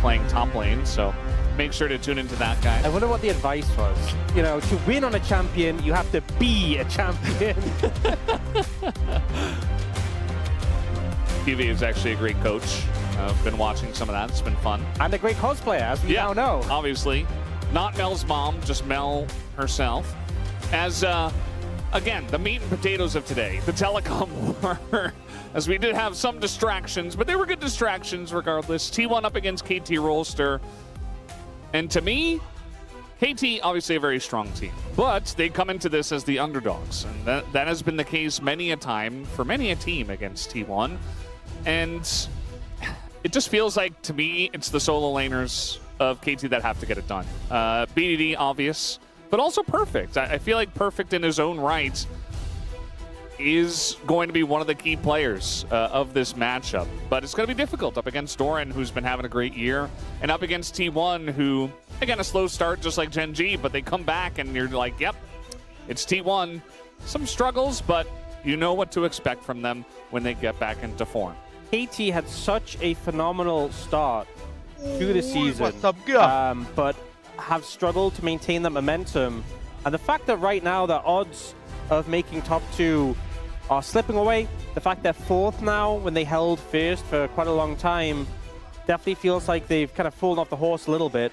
playing top lane, so make sure to tune into that guy. I wonder what the advice was. You know, to win on a champion, you have to be a champion. TV is actually a great coach. I've been watching some of that. It's been fun. And a great cosplayer, as we now know. Obviously. Not Mel's mom, just Mel herself. As, again, the meat and potatoes of today, the telecom war. As we did have some distractions, but they were good distractions regardless. T1 up against KT Rolster. And to me, KT, obviously a very strong team. But they come into this as the underdogs. And that has been the case many a time for many a team against T1. And it just feels like, to me, it's the solo laners of KT that have to get it done. BDD, obvious, but also Perfect. I feel like Perfect in his own right is going to be one of the key players of this matchup. But it's going to be difficult up against Doran, who's been having a great year, and up against T1, who, again, a slow start just like Gen G, but they come back and you're like, yep, it's T1. Some struggles, but you know what to expect from them when they get back into form. KT had such a phenomenal start to the season, but have struggled to maintain that momentum. And the fact that right now the odds of making top 2 are slipping away, the fact they're 4th now when they held first for quite a long time, definitely feels like they've kind of fallen off the horse a little bit.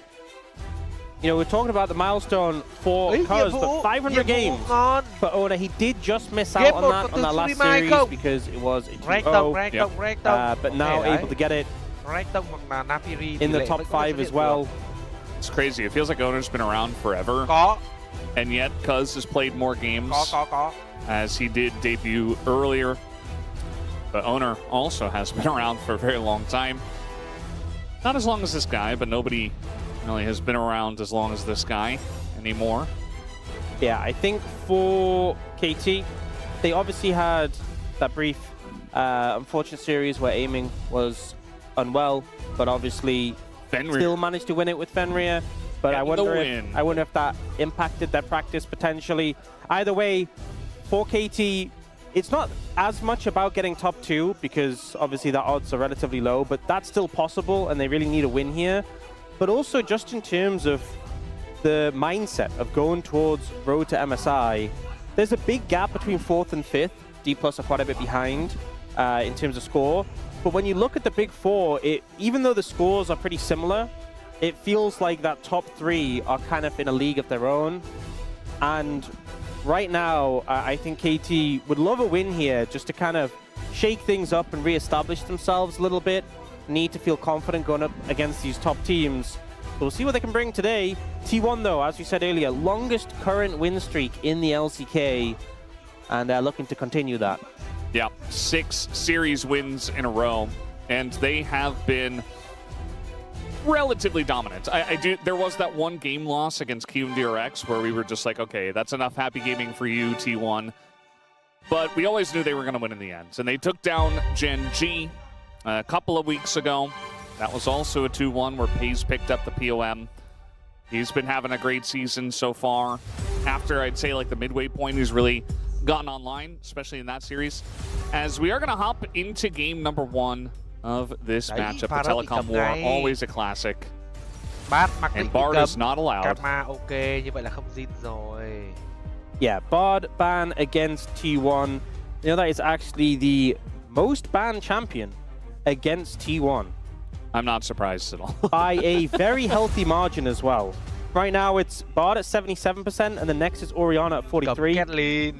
You know, we're talking about the milestone for Cuz, but 500 games for Owner. He did just miss out on that last series because it was a 2-0, but now able to get it in the top 5 as well. It's crazy. It feels like Owner's been around forever, and yet Cuz has played more games as he did debut earlier. But Owner also has been around for a very long time. Not as long as this guy, but nobody really has been around as long as this guy anymore. Yeah, I think for KT, they obviously had that brief unfortunate series where aiming was unwell, but obviously still managed to win it with Fenrir. But I wonder if that impacted their practice potentially. Either way, for KT, it's not as much about getting top 2 because obviously the odds are relatively low, but that's still possible and they really need a win here. But also just in terms of the mindset of going towards road to MSI, there's a big gap between 4th and 5th. D+ are quite a bit behind in terms of score. But when you look at the big 4, even though the scores are pretty similar, it feels like that top 3 are kind of in a league of their own. And right now, I think KT would love a win here just to kind of shake things up and re-establish themselves a little bit. Need to feel confident going up against these top teams. So we'll see what they can bring today. T1, though, as we said earlier, longest current win streak in the LCK, and they're looking to continue that. Yeah, 6 series wins in a row, and they have been relatively dominant. There was that one game loss against QMDRX where we were just like, okay, that's enough happy gaming for you, T1. But we always knew they were going to win in the end. And they took down Gen G a couple of weeks ago. That was also a 2-1 where Pays picked up the POM. He's been having a great season so far. After, I'd say, like the midway point, he's really gotten online, especially in that series. As we are going to hop into game number 1 of this matchup, the Telecom War, always a classic. And Bard is not allowed. Yeah, Bard ban against T1. You know, that is actually the most banned champion against T1. I'm not surprised at all. By a very healthy margin as well. Right now it's Bard at 77% and the next is Orianna at 43.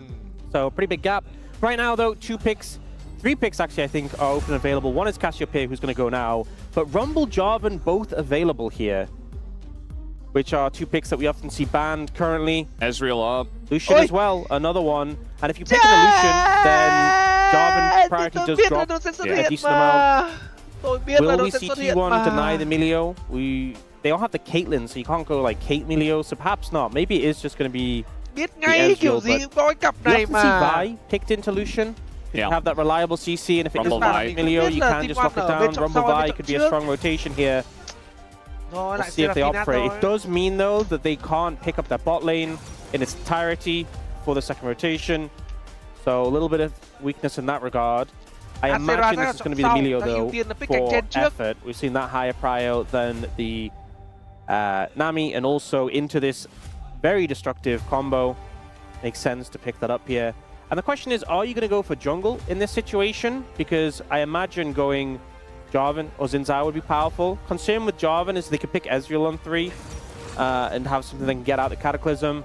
So pretty big gap. Right now though, 2 picks, 3 picks actually I think are open and available. One is Cassiopeia, who's going to go now. But Rumble, Jarvan both available here, which are 2 picks that we often see banned currently. Ezreal up. Lucian as well, another one. And if you pick the Lucian, then Jarvan priority does drop a decent amount. Will we see T1 deny the Milio? They don't have the Caitlyn, so you can't go like Kate Milio, so perhaps not. Maybe it is just going to be the Ezreal, but you have to see Vi picked into Lucian. You have that reliable CC, and if it doesn't have Milio, you can just lock it down. Rumble Vi could be a strong rotation here. We'll see if they opt for it. It does mean, though, that they can't pick up that bot lane in its entirety for the second rotation. So a little bit of weakness in that regard. I imagine this is going to be the Emilio though for effort. We've seen that higher prio than the Nami, and also into this very destructive combo. Makes sense to pick that up here. And the question is, are you going to go for jungle in this situation? Because I imagine going Jarvan or Xin Zhao would be powerful. Concern with Jarvan is they could pick Ezreal on 3 and have something that can get out the Cataclysm.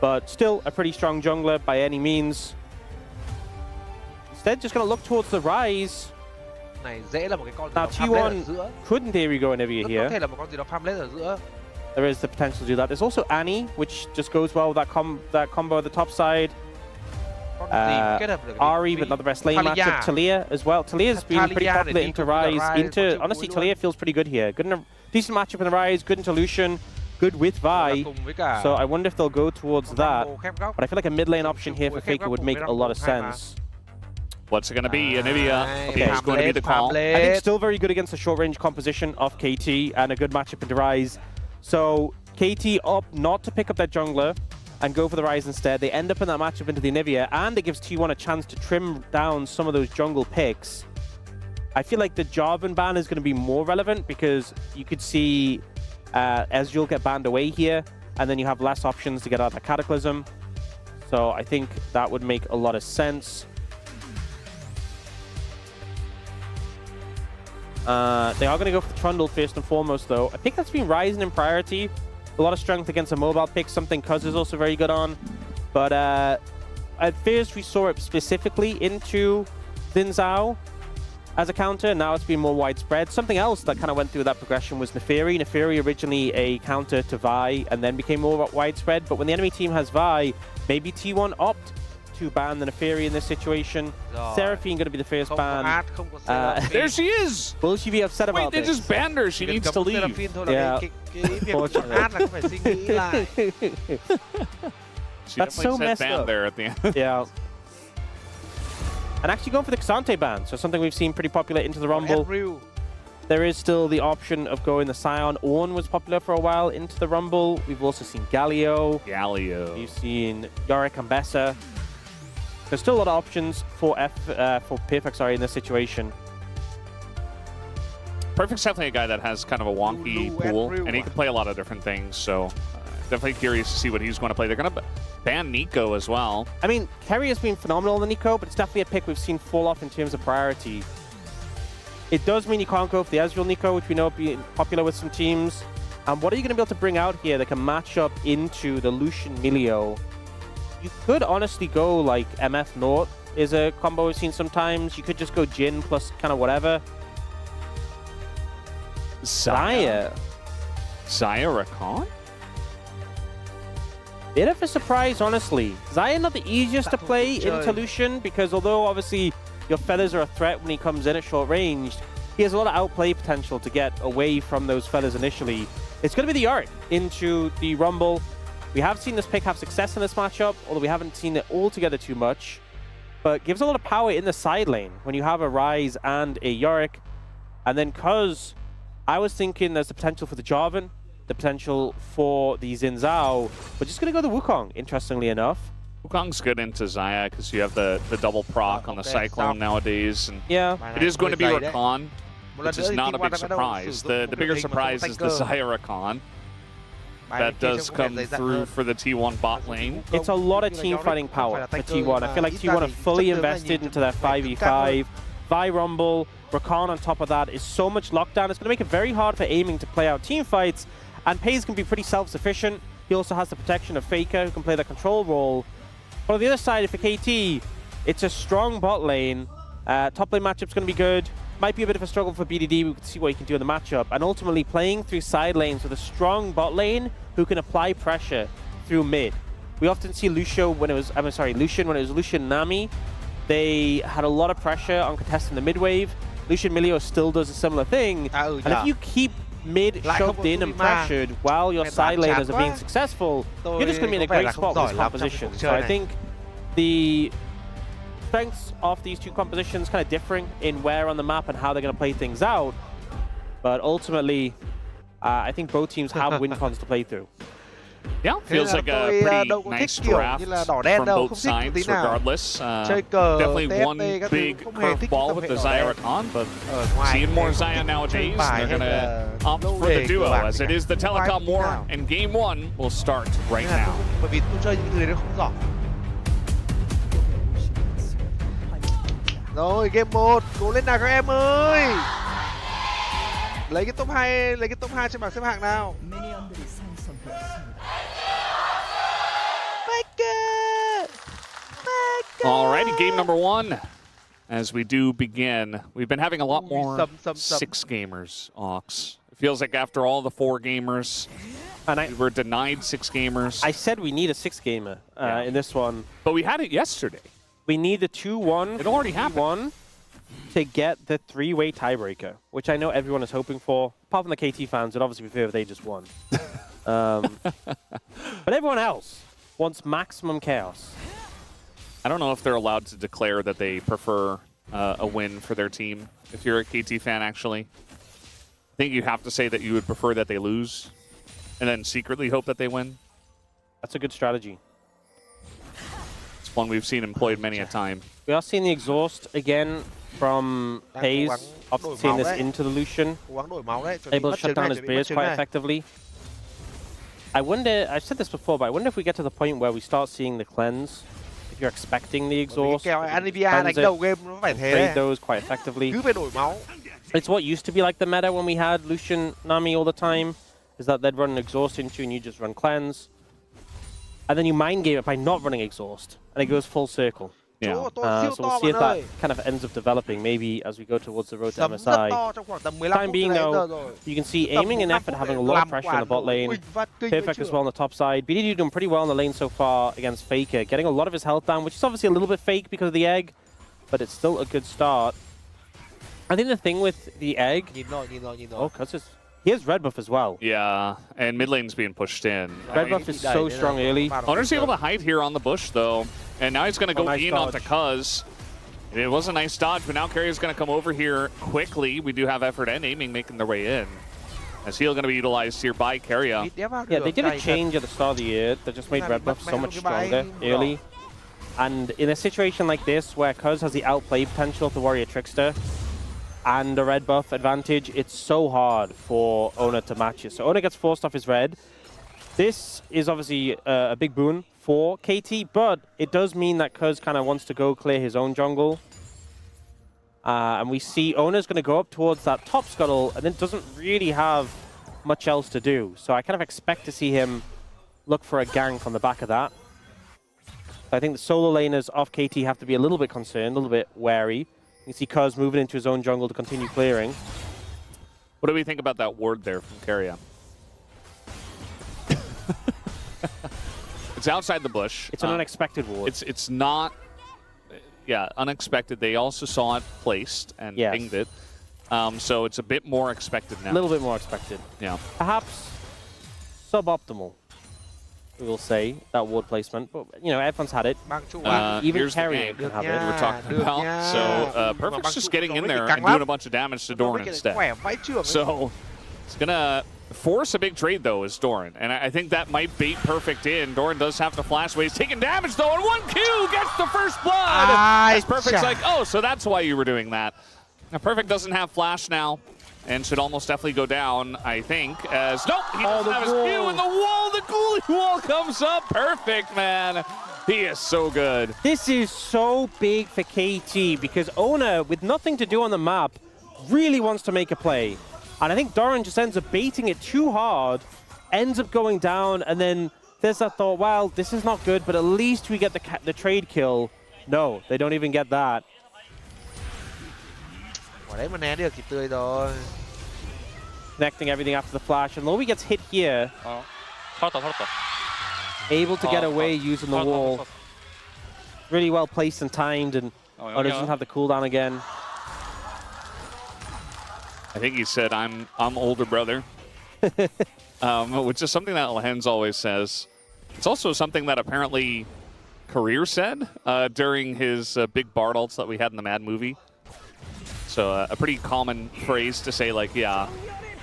But still a pretty strong jungler by any means. Instead, just going to look towards the Rise. Now T1 could in theory go Anivia here. There is the potential to do that. There's also Annie, which just goes well with that combo at the top side. Ari, but not the best lane matchup. Talia as well. Talia's been pretty popular into Rise. Honestly, Talia feels pretty good here. Good in a decent matchup in the Rise, good into Lucian, good with Vi. So I wonder if they'll go towards that. But I feel like a mid lane option here for Faker would make a lot of sense. What's it going to be? Anivia is going to be the call. I think still very good against the short range composition of KT and a good matchup into Rise. So KT opt not to pick up that jungler and go for the Rise instead. They end up in that matchup into the Anivia, and it gives T1 a chance to trim down some of those jungle picks. I feel like the Jarvan ban is going to be more relevant because you could see Ezreal get banned away here, and then you have less options to get out of the Cataclysm. So I think that would make a lot of sense. They are going to go for the Trundle first and foremost, though. I think that's been rising in priority. A lot of strength against a mobile pick, something Cuz is also very good on. But at first we saw it specifically into Xin Zhao as a counter. Now it's been more widespread. Something else that kind of went through that progression was Neferi. Neferi originally a counter to Vi and then became more widespread. But when the enemy team has Vi, maybe T1 opt to ban the Neferi in this situation. Seraphine going to be the first ban. There she is! Will she be upset about this? Wait, they just banned her. She needs to leave. Yeah. That's so messed up there at the end. Yeah. And actually going for the Xante ban, so something we've seen pretty popular into the Rumble. There is still the option of going the Scion. Ornn was popular for a while into the Rumble. We've also seen Galio. We've seen Yorick and Bessa. There's still a lot of options for Perfect, in this situation. Perfect's definitely a guy that has kind of a wonky pool, and he can play a lot of different things, so definitely curious to see what he's going to play. They're going to ban Nico as well. I mean, Kerry has been phenomenal in the Nico, but it's definitely a pick we've seen fall off in terms of priority. It does mean you can't go for the Ezreal Nico, which we know being popular with some teams. And what are you going to be able to bring out here that can match up into the Lucian Milio? You could honestly go like MF Nort is a combo we've seen sometimes. You could just go Jhin plus kind of whatever. Xayah Rakan? Bit of a surprise, honestly. Xayah not the easiest to play into Lucian because although obviously your feathers are a threat when he comes in at short range, he has a lot of outplay potential to get away from those feathers initially. It's going to be the Yorick into the Rumble. We have seen this pick have success in this matchup, although we haven't seen it altogether too much. But gives a lot of power in the side lane when you have a Rise and a Yorick. And then Cuz, I was thinking there's the potential for the Jarvan, the potential for the Xin Zhao. We're just going to go the Wukong, interestingly enough. Wukong's good into Xayah because you have the double proc on the Cyclone nowadays. And yeah. It is going to be Rakan, which is not a big surprise. The bigger surprise is the Xayah Rakan. That does come through for the T1 bot lane. It's a lot of team fighting power for T1. I feel like T1 are fully invested into their 5v5. Vi Rumble, Rakan on top of that is so much lockdown. It's going to make it very hard for aiming to play out team fights. And Paze can be pretty self-sufficient. He also has the protection of Faker, who can play the control role. But on the other side, for KT, it's a strong bot lane. Top lane matchup's going to be good. Might be a bit of a struggle for BDD. We can see what he can do in the matchup. And ultimately playing through side lanes with a strong bot lane who can apply pressure through mid. We often see Lucian when it was Lucian Nami. They had a lot of pressure on contesting the mid wave. Lucian Milio still does a similar thing. And if you keep mid shoved in and pressured while your side laners are being successful, you're just going to be in a great spot with this composition. So I think the strengths of these two compositions kind of differing in where on the map and how they're going to play things out. But ultimately, I think both teams have win cons to play through. Yeah, Thế feels là like a tôi, pretty đâu có thích nice kiểu draft như là đỏ đen from đâu, both không thích tí sides nào. regardless. Chơi cờ, Definitely TFT one các thứ big không hề thích curveball tập with hệ the đỏ đen. Zyricon, but Ở ngoài seeing more thì không Zion thích chơi nowadays, bài they're hay gonna là opt lâu for đề the cờ duo bạc as gì it cả. is the Không ai Telecom thích tí War, nào. and Game 1 will start right Nên là now. bởi vì tôi chơi những người đấy không giỏi. Rồi game 1, cố lên nào các em ơi. Lấy cái top 2 trên bảng xếp hạng nào. Alrighty, game number 1. As we do begin, we've been having a lot more Some. 6 gamers, Ox. It feels like after all the 4 gamers, And we were denied 6 gamers. I said we need a 6-gamer in this one. But we had it yesterday. We need the 2-1. It already happened. To get the 3-way tiebreaker, which I know everyone is hoping for. Apart from the KT fans, it'd obviously be fair if they just won. But everyone else wants maximum chaos. I don't know if they're allowed to declare that they prefer a win for their team. If you're a KT fan, actually, I think you have to say that you would prefer that they lose, and then secretly hope that they win. That's a good strategy. It's one we've seen employed many a time. We are seeing the exhaust again from Hayes, offsetting this into the Lucian. Able to shut down his bears quite effectively. I wonder, I've said this before, but I wonder if we get to the point where we start seeing the cleanse. If you're expecting the exhaust, cleanse it, trade those quite effectively. It's what used to be like the meta when we had Lucian Nami all the time, is that they'd run an exhaust into you and you just run cleanse. And then you mind game it by not running exhaust, and it goes full circle. Yeah. So we'll see if that kind of ends up developing, maybe as we go towards the road to MSI. Time being, though, you can see aiming and effort having a lot of pressure in the bot lane. Perfect as well on the top side. BDD doing pretty well in the lane so far against Faker, getting a lot of his health down, which is obviously a little bit fake because of the egg, but it's still a good start. I think the thing with the egg... Oh, because he has red buff as well. Yeah, and mid lane's being pushed in. Red buff is so strong early. Owner's able to hide here on the bush, though. And now he's going to go nice in dodge. onto Cuz. It was a nice dodge, but now Carrier's going to come over here quickly. We do have effort and aiming making their way in. As heal going to be utilized here by Carrier. Yeah, they did a change at the start of the year that just made red buff so much stronger early. And in a situation like this, where Cuz has the outplay potential of the Warrior Trickster, and a red buff advantage, it's so hard for Owner to match it. So Owner gets forced off his red. This is obviously a big boon for KT, but it does mean that Cuz kind of wants to go clear his own jungle. And we see Owner's going to go up towards that top scuttle and then doesn't really have much else to do. So I kind of expect to see him look for a gank on the back of that. I think the solo laners of KT have to be a little bit concerned, a little bit wary. You see Cuz moving into his own jungle to continue clearing. What do we think about that ward there from Carrier? It's outside the bush. It's an unexpected ward. It's not, yeah, unexpected. They also saw it placed and pinged it. So it's a bit more expected now. A little bit more expected. Yeah. Perhaps suboptimal, we will say, that ward placement. But, you know, everyone's had it. Even Carrier can have it. We're talking about. So Perfect's just getting in there and doing a bunch of damage to Doran instead. So it's going to force a big trade, though, is Doran. And I think that might bait Perfect in. Doran does have to flash away. He's taking damage, though, and 1Q gets the first blood. As Perfect's like, oh, so that's why you were doing that. Now, Perfect doesn't have flash now and should almost definitely go down, I think, as... Nope, he doesn't have his Q, and the wall, the cooling wall comes up. Perfect, man. He is so good. This is so big for KT because Owner, with nothing to do on the map, really wants to make a play. And I think Doran just ends up baiting it too hard, ends up going down, and then there's that thought, well, this is not good, but at least we get the trade kill. No, they don't even get that. Connecting everything after the flash, and Lowy gets hit here. Able to get away using the wall. Really well placed and timed, and doesn't have the cooldown again. I think he said, I'm older brother, which is something that NHANH always says. It's also something that apparently Career said during his big Bard ults that we had in the Mad movie. So a pretty common phrase to say, like, yeah.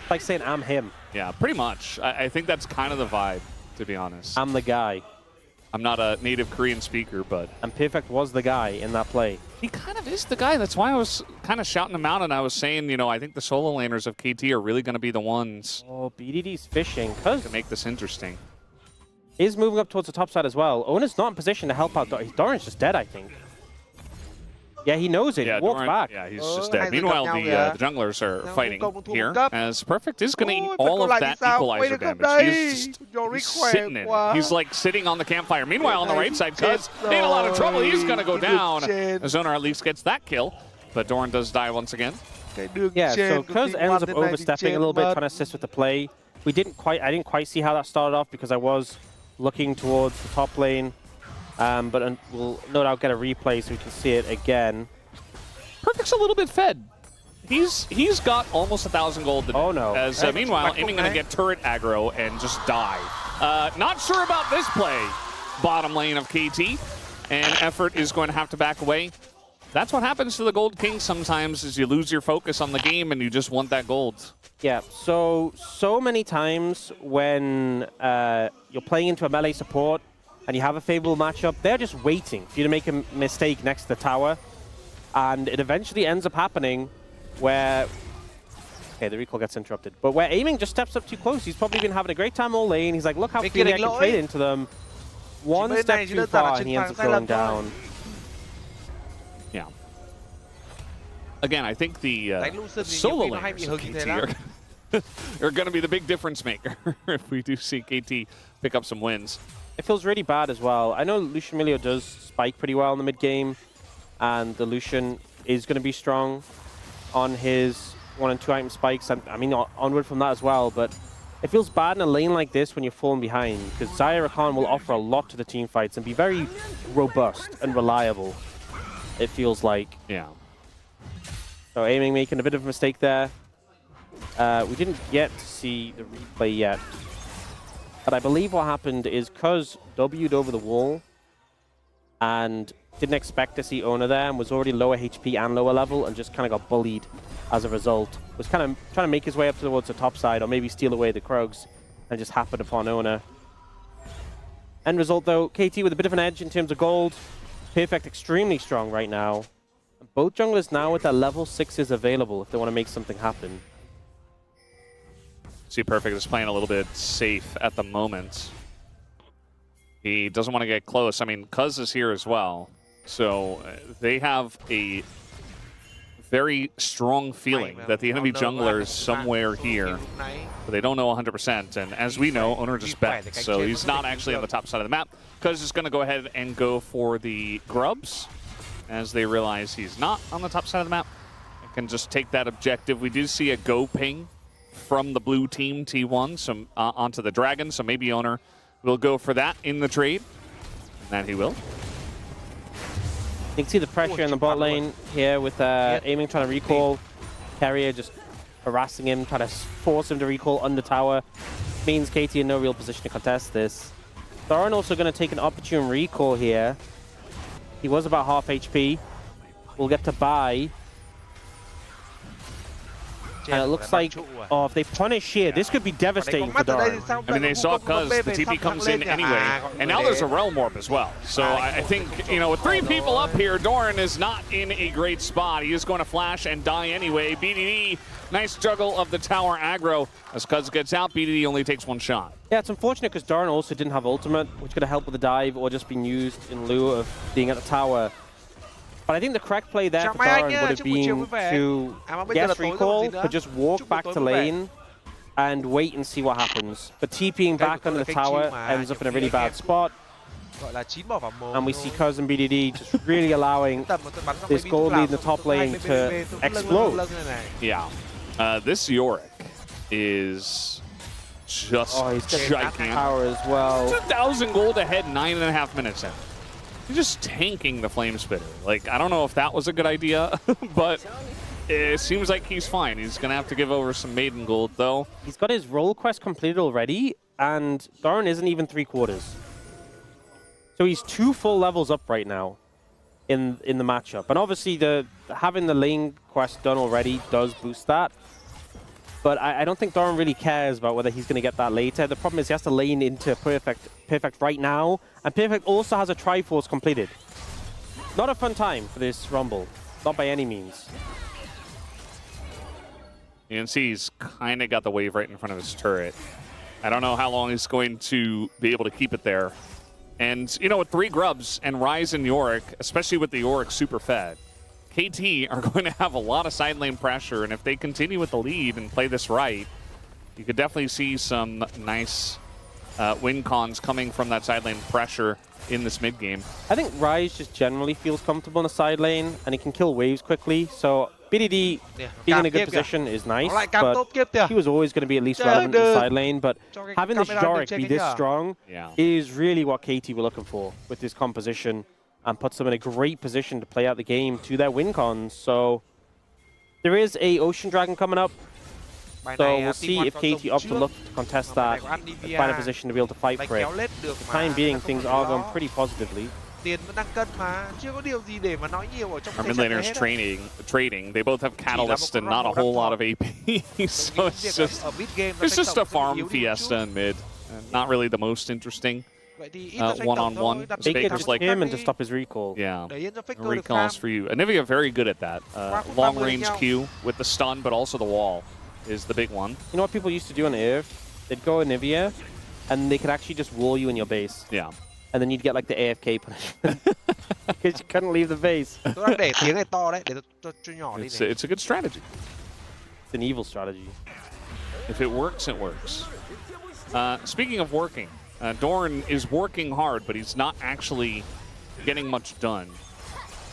Like saying, I'm him. Yeah, pretty much. I think that's kind of the vibe. to be honest. I'm the guy. I'm not a native Korean speaker, but... And Perfect was the guy in that play. He kind of is the guy. That's why I was kind of shouting him out, and I was saying, you know, I think the solo laners of KT are really going to be the ones Oh, BDD's fishing. Cuz to make this interesting. is moving up towards the top side as well. Ona's not in position to help out. Doran's just dead, I think. Yeah, he knows it. Yeah, he walks Doran, back. yeah, he's just dead. Meanwhile, the junglers are fighting here, as Perfect is going to eat all of that equalizer damage. He's just sitting in it. He's like sitting on the campfire. Meanwhile, on the right side, Cuz in a lot of trouble. He's going to go down. Zoner at least gets that kill, but Doran does die once again. Yeah, so Cuz ends up overstepping a little bit, trying to assist with the play. I didn't quite see how that started off because I was looking towards the top lane. But we'll no doubt get a replay so we can see it again. Perfect's a little bit fed. He's got almost 1,000 gold today. Oh no. As meanwhile, Aiming gonna get turret aggro and just die. Not sure about this play. Bottom lane of KT, and Effort is going to have to back away. That's what happens to the Gold King sometimes, is you lose your focus on the game and you just want that gold. Yeah, so many times when you're playing into a melee support and you have a favorable matchup, they're just waiting for you to make a mistake next to the tower. And it eventually ends up happening where... Okay, the recall gets interrupted. But where Aiming just steps up too close. He's probably been having a great time all lane. He's like, look how freely I can trade into them. One step too far and he ends up going down. Yeah. Again, I think the solo laners of KT are going to be the big difference maker if we do see KT pick up some wins. It feels really bad as well. I know Lucian Emilio does spike pretty well in the mid game, and the Lucian is going to be strong on his 1 and 2 item spikes. I mean, onward from that as well, but it feels bad in a lane like this when you're falling behind, because Xayah Rakan will offer a lot to the team fights and be very robust and reliable, it feels like. Yeah. So Aiming making a bit of a mistake there. We didn't get to see the replay yet. But I believe what happened is Cuz W'd over the wall and didn't expect to see Ona there and was already lower HP and lower level and just kind of got bullied as a result. Was kind of trying to make his way up towards the top side or maybe steal away the Krugs and just happened upon Ona. End result though, KT with a bit of an edge in terms of gold. Perfect extremely strong right now. Both junglers now with their level 6s available if they want to make something happen. See, Perfect is playing a little bit safe at the moment. He doesn't want to get close. I mean, Cuz is here as well. So they have a very strong feeling that the enemy jungler is somewhere here. But they don't know 100%. And as we know, Owner just bet. So he's not actually on the top side of the map. Cuz is going to go ahead and go for the grubs as they realize he's not on the top side of the map. And can just take that objective. We do see a go ping from the blue team, T1, so, onto the Dragon, so maybe Owner will go for that in the trade. And that he will. You can see the pressure in the bot lane here with Aiming trying to recall. Carrier just harassing him, trying to force him to recall under tower. Means KT in no real position to contest this. Thorin also going to take an opportune recall here. He was about half HP. We'll get to buy. And it looks like, oh, if they punish here, this could be devastating for Doran. I mean, they saw Cuz, the TP comes in anyway, and now there's a Realm Warp as well. So I think, you know, with 3 people up here, Doran is not in a great spot. He is going to flash and die anyway. BDD, nice juggle of the tower aggro. As Cuz gets out, BDD only takes 1 shot. Yeah, it's unfortunate because Doran also didn't have ultimate, which could have helped with the dive or just been used in lieu of being at the tower. But I think the correct play there for Doran would have been to guess recall, but just walk back to lane and wait and see what happens. But TPing back under the tower ends up in a really bad spot. And we see Cuz and BDD just really allowing this gold lead in the top lane to explode. Yeah. This Yorick is just gigantic. Power as well. 2,000 gold ahead, 9.5 minutes in. He's just tanking the Flame Spitter. Like, I don't know if that was a good idea, but it seems like he's fine. He's going to have to give over some Maiden Gold, though. He's got his role quest completed already, and Doran isn't even 3/4. So he's 2 full levels up right now in the matchup. And obviously, having the lane quest done already does boost that. But I don't think Doran really cares about whether he's going to get that later. The problem is he has to lane into Perfect right now. And Perfect also has a Triforce completed. Not a fun time for this Rumble. Not by any means. ENC's kind of got the wave right in front of his turret. I don't know how long he's going to be able to keep it there. And, you know, with 3 Grubs and Ryze and Yorick, especially with the Yorick super fed, KT are going to have a lot of side lane pressure, and if they continue with the lead and play this right, you could definitely see some nice win cons coming from that side lane pressure in this mid game. I think Ryze just generally feels comfortable in the side lane, and he can kill waves quickly, so BDD being in a good position is nice, but he was always going to be at least relevant in the side lane, but having this Yorick be this strong is really what KT were looking for with this composition, and puts them in a great position to play out the game to their win cons. So there is a Ocean Dragon coming up, so we'll see if KT opt to look to contest that and find a position to be able to fight for it. For the time being, things are going pretty positively. Tiền vẫn đang cân mà, chưa có điều gì để mà nói nhiều ở trong Our mid laners trading. They both have Catalyst and not a whole lot of AP, so it's just a farm fiesta in mid. Not really the most interesting one-on-one. Faker's like him and to stop his recall. Yeah, recalls for you. Anivia very good at that. Long-range Q with the stun, but also the wall is the big one. You know what people used to do on Earth? They'd go Anivia, and they could actually just wall you in your base. Yeah. And then you'd get like the AFK punishment because you couldn't leave the base. It's a good strategy. It's an evil strategy. If it works, it works. Speaking of working, Doran is working hard, but he's not actually getting much done.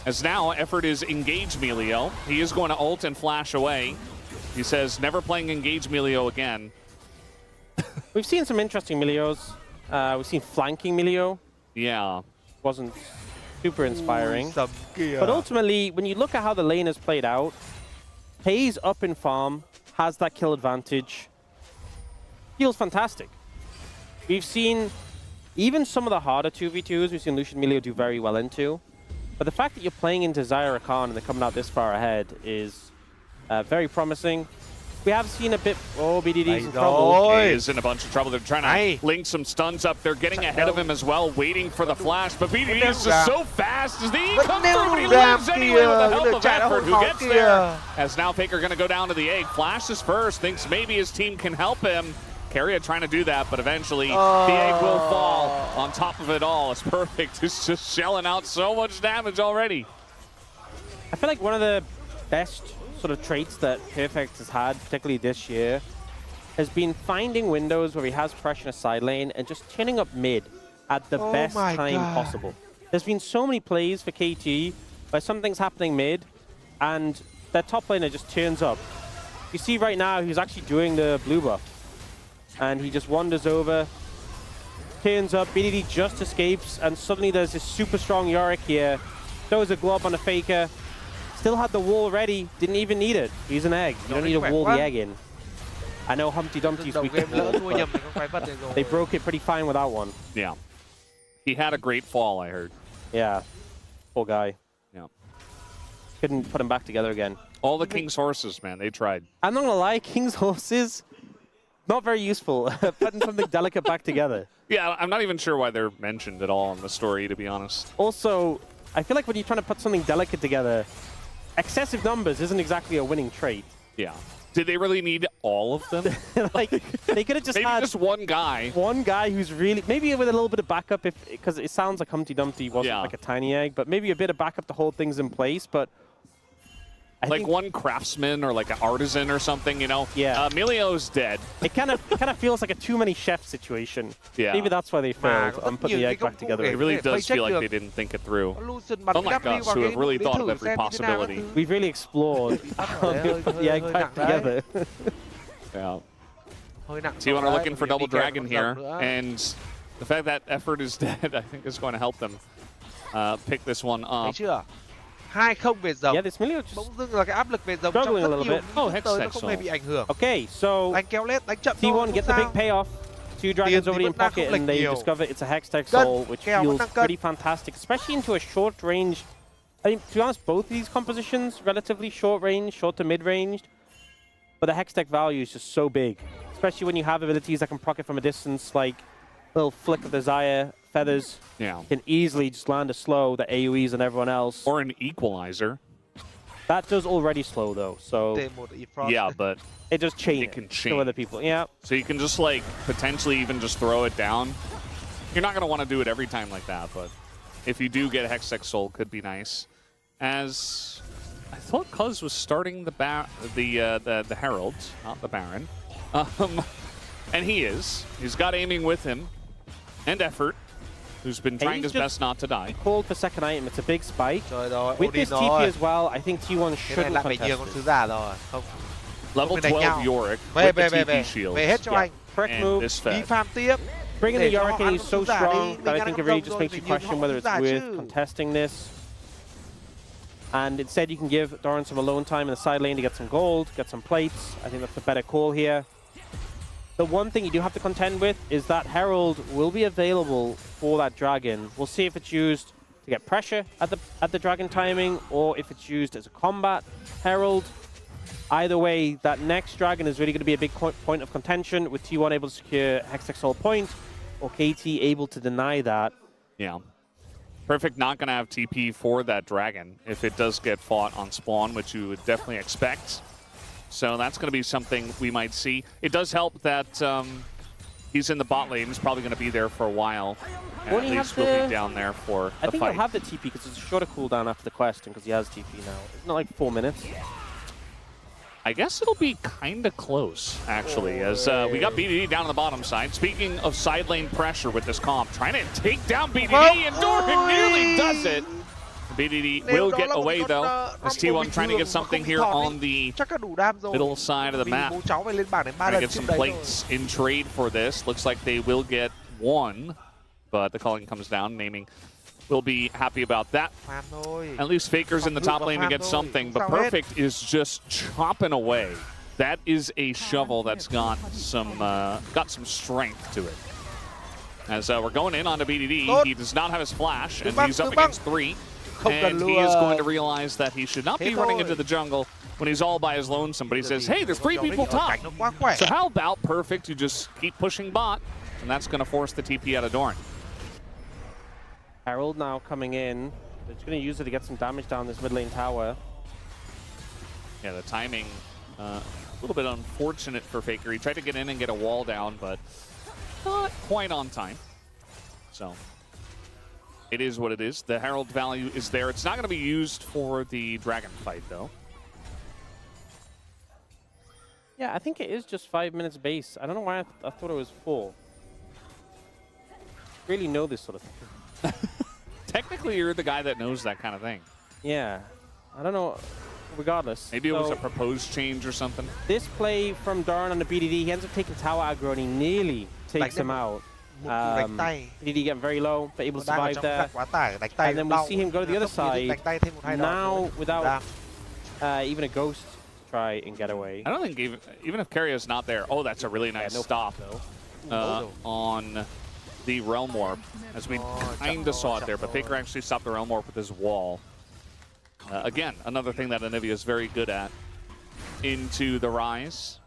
As now, effort is engage Melio. He is going to ult and flash away. He says, never playing engage Melio again. We've seen some interesting Melios. We've seen flanking Melio. Yeah. Wasn't super inspiring. But ultimately, when you look at how the lane has played out, Hayes up in farm, has that kill advantage. Feels fantastic. We've seen even some of the harder 2v2s we've seen Lucian Melio do very well into. But the fact that you're playing into Zyra Khan and they're coming out this far ahead is very promising. We have seen a bit. Oh, BDD's in trouble. He is in a bunch of trouble. They're trying to link some stuns up. They're getting ahead of him as well, waiting for the flash. But BDD is just so fast as the E comes through, but he lives anyway with the help of effort. Who gets there? As now Faker going to go down to the egg. Flashes first. Thinks maybe his team can help him. Carrier trying to do that, but eventually the egg will fall on top of it all. It's perfect. It's just shelling out so much damage already. I feel like one of the best sort of traits that Perfect has had, particularly this year, has been finding windows where he has pressure in a side lane and just turning up mid at the best time possible. There's been so many plays for KT where something's happening mid and their top laner just turns up. You see right now he's actually doing the blue buff and he just wanders over, turns up, BDD just escapes, and suddenly there's this super strong Yorick here, throws a glob on a Faker. Still had the wall ready, didn't even need it. He's an egg. You don't need to wall the egg in. I know Humpty Dumpty's weak to wall, but they broke it pretty fine without one. Yeah. He had a great fall, I heard. Yeah. Poor guy. Yeah. Couldn't put him back together again. All the King's horses, man, they tried. I'm not gonna lie, King's horses, not very useful. Putting something delicate back together. Yeah, I'm not even sure why they're mentioned at all in the story, to be honest. Also, I feel like when you're trying to put something delicate together, excessive numbers isn't exactly a winning trait. Yeah. Did they really need all of them? Like, they could have just maybe had just one guy. One guy who's really, maybe with a little bit of backup, because it sounds like Humpty Dumpty wasn't like a tiny egg, but maybe a bit of backup to hold things in place. But I like think one craftsman or like an artisan or something, you know? Yeah. Melio's dead. It kind of feels like a too many chefs situation. Yeah. Maybe that's why they failed on putting the egg back together. It really does feel like they didn't think it through. Unlike us, who have really thought of every possibility. We've really explored how to put the egg back together. Yeah. T1 are looking for Double Dragon here, and the fact that effort is dead, I think, is going to help them pick this one up. Yeah, this Melio just struggling a little bit. Oh, Hex Okay, so T1 get the big payoff. 2 dragons already in pocket, and they discover it's a Hextech Soul, which feels pretty fantastic, especially into a short range. I mean, to be honest, both these compositions, relatively short range, short to mid-ranged. but the Hextech value is just so big, especially when you have abilities that can proc it from a distance, like little flick of the Zaya feathers. Yeah. Can easily just land a slow that AoEs and everyone else. Or an equalizer. That does already slow though, so Yeah, but it does chain it can to chain. other people. Yeah. So you can just like potentially even just throw it down. You're not gonna want to do it every time like that, but if you do get Hextech Soul, could be nice. As I thought, Cuz was starting the Herald, not the Baron, and he is. He's got aiming with him and effort. Who's been trying his best not to die. Called for second item. It's a big spike. Trời With this TP as well, I think T1 Cái này shouldn't lại phải nhường con contest sứ it. giả rồi. Không. Level Không đánh 12 nhau. Yorick Về with the về về TP về. shields. Về hết cho anh. Correct And move. this Đi fed. farm tiếp. Bringing the Để cho Yorick họ in ăn is con so sứ giả đi. strong that I Mình think ăn it really con just rồng makes rồi you thì nhường question con whether sứ it's giả worth chứ. contesting this. And instead you can give Doran some alone time in the side lane to get some gold, get some plates. I think that's a better call here. The one thing you do have to contend with is that Herald will be available for that Dragon. We'll see if it's used to get pressure at the Dragon timing, or if it's used as a combat Herald. Either way, that next Dragon is really going to be a big point of contention, with T1 able to secure Hextech Soul point, or KT able to deny that. Yeah. Perfect not going to have TP for that Dragon if it does get fought on spawn, which you would definitely expect. So that's going to be something we might see. It does help that he's in the bot lane. He's probably going to be there for a while. Won't At he least have we'll the- be down there for I the think fight. he'll have the TP because it's a shorter cooldown after the quest, and because he has TP now. Isn't it like 4 minutes? I guess it'll be kind of close, actually, as we got BDD down on the bottom side. Speaking of side lane pressure with this comp, trying to take down BDD, and Doran nearly does it. BDD will get away, though, as T1 trying to get something here on the Chắc là đủ đam rồi. middle side of the Vì map. bố cháu phải lên bảng đến 3 Trying to lần get trước some đấy rồi. plates in trade for this. Looks like they will get one, but the calling comes down. Naming will be happy about that. Farm thôi. At least Faker's in the top lane to get something, but Perfect is just chopping away. That is a shovel that's got some strength to it. As we're going in onto BDD, he does not have his flash, and he's up against 3. And he is going to realize that he should not be running into the jungle when he's all by his lonesome. But he says, hey, there's 3 people top. Cảnh nó quá khỏe. So how about Perfect? You just keep pushing bot, and that's going to force the TP out of Doran. Herald now coming in. They're just going to use it to get some damage down this mid lane tower. Yeah, the timing, a little bit unfortunate for Faker. He tried to get in and get a wall down, but not quite on time. So it is what it is. The Herald value is there. It's not going to be used for the Dragon fight, though. Yeah, I think it is just 5 minutes base. I don't know why I thought it was 4. Really know this sort of thing. Technically, you're the guy that knows that kind of thing. Yeah. I don't know. Regardless. Maybe it was So, a proposed change or something. this play from Doran on the BDD, he ends up taking tower aggro and he nearly takes him out. Một cú đánh tay. BDD getting very low, but able to Đang ở survive trong there. đoạn quá tải, đánh tay And then we đau. see him go to the other Không nhìn side. đánh tay thêm một hai đòn Now, thôi. without Đam. even a ghost to try and get away. I don't think even if Carrio's not there. Oh, that's a really nice no stop though. on the Realm Warp, as we kind of saw it there. But Faker actually stopped the Realm Warp with his wall. Again, another thing that Anivia is very good at. Into the Rise.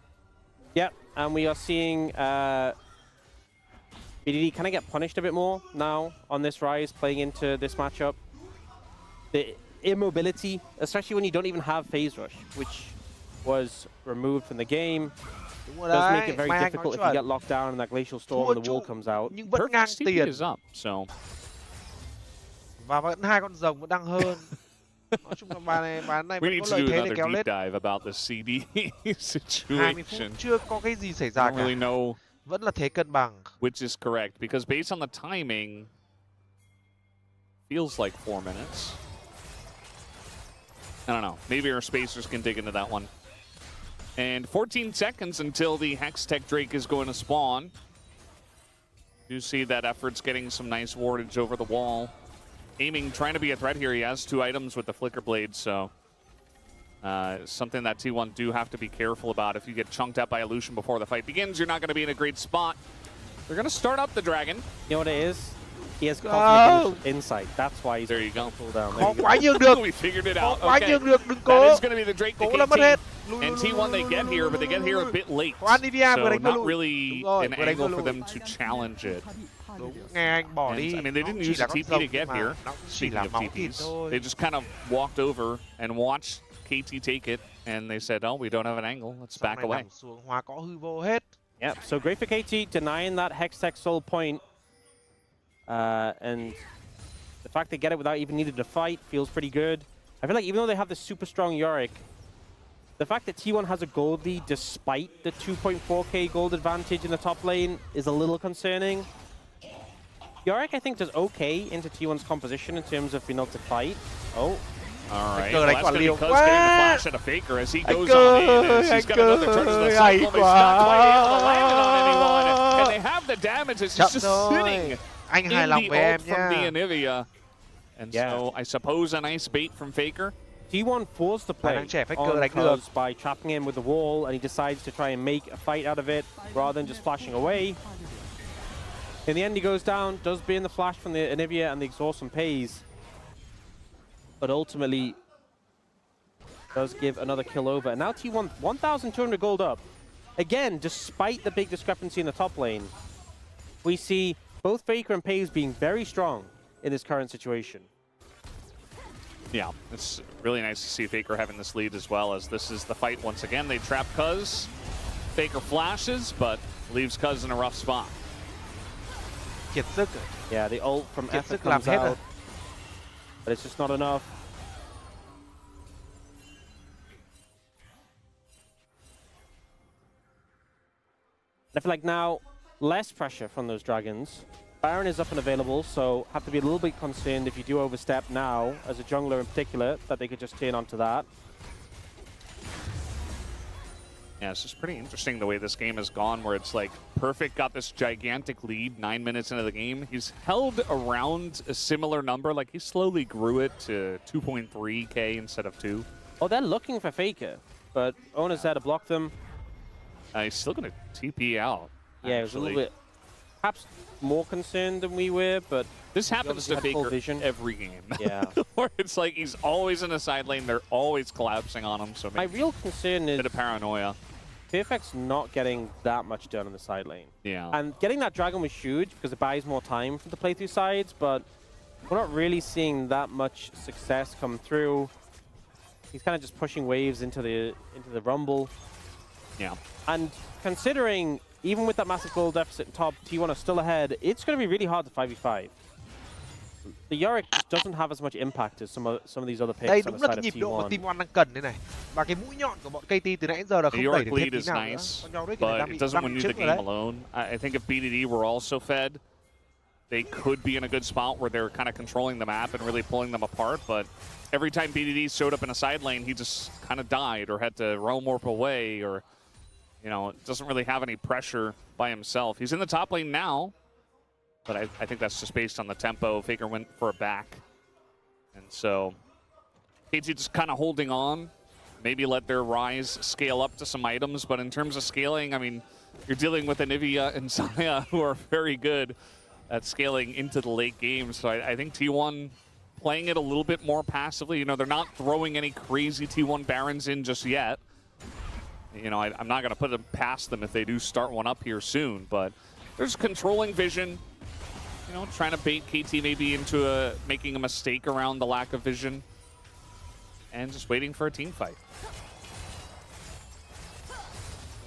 Yep, and we are seeing BDD kind of get punished a bit more now on this Rise, playing into this matchup. The immobility, especially when you don't even have Phase Rush, which was removed from the game, Đúng rồi does đấy. make it very Mang difficult nói if you chuẩn. get locked down in that Glacial Storm and the wall comes out. Nhưng vẫn ngang Perfect's TP tiền. is up, so Và vẫn hai con rồng vẫn đang hơn. Nói chung là ván này we vẫn need có to lợi do thế để another kéo deep lên. dive about the CD 20 situation. phút chưa có cái gì xảy I ra don't really cả. know Vẫn là thế cân bằng. which is correct, because based on the timing, feels like 4 minutes. I don't know. Maybe our spacers can dig into that one. And 14 seconds until the Hextech Drake is going to spawn. You see that effort's getting some nice wardage over the wall. Aiming, trying to be a threat here. He has 2 items with the Flicker Blade, so something that T1 do have to be careful about. If you get chunked out by Illusion before the fight begins, you're not going to be in a great spot. They're going to start up the Dragon. You know what it is? He has cosmic insight. That's why he's There you go. pulled down. Khó quá nhường được. We figured it Khó out. quá Okay. nhường được, đừng That cố. is going to be the Drake to Cố là mất hết. KT. Lùi, And lùi, T1 they lùi, get lùi, here, but they get here a lùi. bit late. Có Anivia vừa So đánh vừa not lùi. really Đúng rồi, an vừa đánh vừa angle for lùi. them to challenge it. Đúng, nghe anh bỏ And, đi. I mean, they Nó didn't chỉ use là the con TP rồng to get mà here. nó chỉ Speaking là of máu thịt TPs, thôi. they just kind of walked over and watched KT take it, and they said, "Oh, we don't have an angle. Let's Sau back này away." nằm xuống hóa có hư vô hết. Yep, so great for KT, denying that Hextech soul point. And the fact they get it without even needing to fight feels pretty good. I feel like even though they have this super strong Yorick, the fact that T1 has a gold lead despite the 2.4k gold advantage in the top lane is a little concerning. Yorick, I think, does okay into T1's composition in terms of being able to fight. Oh. All right, cơ well, đánh that's quả going to be liều because quá. getting the flash at a Faker as he goes cơ on in. As he's got another charge to the hay cycle, but he's not quite able to land it on quá. anyone. And they have the damage as he's Chậm just thôi. sitting Anh in hài lòng the với em ult from the nha. Anivia. And Yeah. so I suppose a nice bait from Faker. T1 forced the play đang trẻ Faker on đánh được. Cuz by trapping him with the wall, and he decides to try and make a fight out of it rather than just flashing away. In the end, he goes down, does burn the flash from the Anivia, and the exhaust and pays. But ultimately, does give another kill over. And now T1, 1,200 gold up. Again, despite the big discrepancy in the top lane, we see both Faker and Pays being very strong in this current situation. Yeah, it's really nice to see Faker having this lead as well, as this is the fight once again. They trap Cuz. Faker flashes, but leaves Cuz in a rough spot. Kiệt sức rồi. Yeah, the ult from Kiệt Ether sức làm comes hết rồi. out, but it's just not enough. I feel like now, less pressure from those dragons. Baron is up and available, so have to be a little bit concerned if you do overstep now, as a jungler in particular, that they could just turn onto that. Yeah, it's just pretty interesting the way this game has gone, where it's like Perfect got this gigantic lead 9 minutes into the game. He's held around a similar number, like he slowly grew it to 2.3k instead of 2. Oh, they're looking for Faker, but Ona's there to block them. He's still going to TP out. Yeah, it was a little bit, perhaps more concerned than we were, but This happens to obviously had full Faker vision. every game. Yeah. Where it's like he's always in the side lane, they're always collapsing on him, so My maybe real concern a is bit of paranoia. Perfect's not getting that much done in the side lane. Yeah. And getting that dragon was huge because it buys more time for the playthrough sides, but we're not really seeing that much success come through. He's kind of just pushing waves into the rumble. Yeah. And considering, even with that massive goal deficit in top, T1 are still ahead, it's going to be really hard to 5v5. The Yorick just doesn't have as much impact as some of these other Đây picks on đúng the là side cái of nhịp độ mà T1. Team One đang cần đây này. Và cái mũi nhọn của bọn KT từ nãy đến giờ là The không đẩy Yorick được thêm lead tí is nào nữa. nice, Con Yorick này but đang it bị doesn't đang win bị you the trước rồi game đấy. alone. I think if BDD were also fed, they could be in a good spot where they're kind of controlling the map and really pulling them apart, but every time BDD showed up in a side lane, he just kind of died or had to roam warp away, or, you know, doesn't really have any pressure by himself. He's in the top lane now, but I think that's just based on the tempo. Faker went for a back. And so KT just kind of holding on, maybe let their Rise scale up to some items, but in terms of scaling, I mean, you're dealing with Anivia and Zaya, who are very good at scaling into the late game. So I think T1 playing it a little bit more passively. You know, they're not throwing any crazy T1 Barons in just yet. You know, I'm not going to put them past them if they do start one up here soon, but there's controlling vision. You know, trying to bait KT maybe into making a mistake around the lack of vision. And just waiting for a team fight.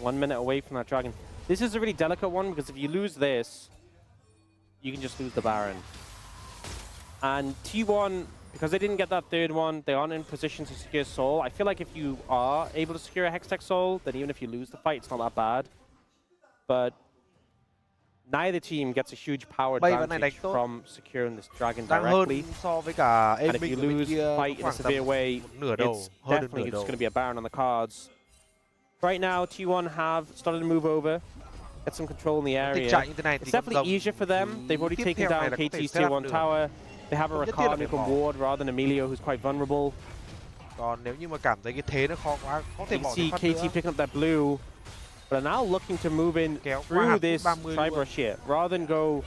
1 minute away from that dragon. This is a really delicate one because if you lose this, you can just lose the Baron. And T1, because they didn't get that third one, they aren't in position to secure Soul. I feel like if you are able to secure a Hextech Soul, then even if you lose the fight, it's not that bad. But neither team gets a huge power advantage from securing this dragon Đang directly. hơn so với cả And if you lose fight in a severe way, nửa đầu, it's hơn được definitely nửa just đầu. going to be a Baron on the cards. Right now, T1 have started to move over, get some control in the Tình area. trạng như thế này thì It's con definitely rồng easier for them. They've already tiếp taken theo này down là có thể KT's set tier up 1 được. tower. They have a Không nhất thiết là Ricard who phải can bỏ. ward rather than Emilio, who's quite vulnerable. Còn nếu như mà cảm thấy cái thế nó khó quá, có thể You bỏ can thêm see phát KT nữa. picking up that blue, but are now looking to move in Kéo qua through hạt this 30 side luôn. rush here. Rather than go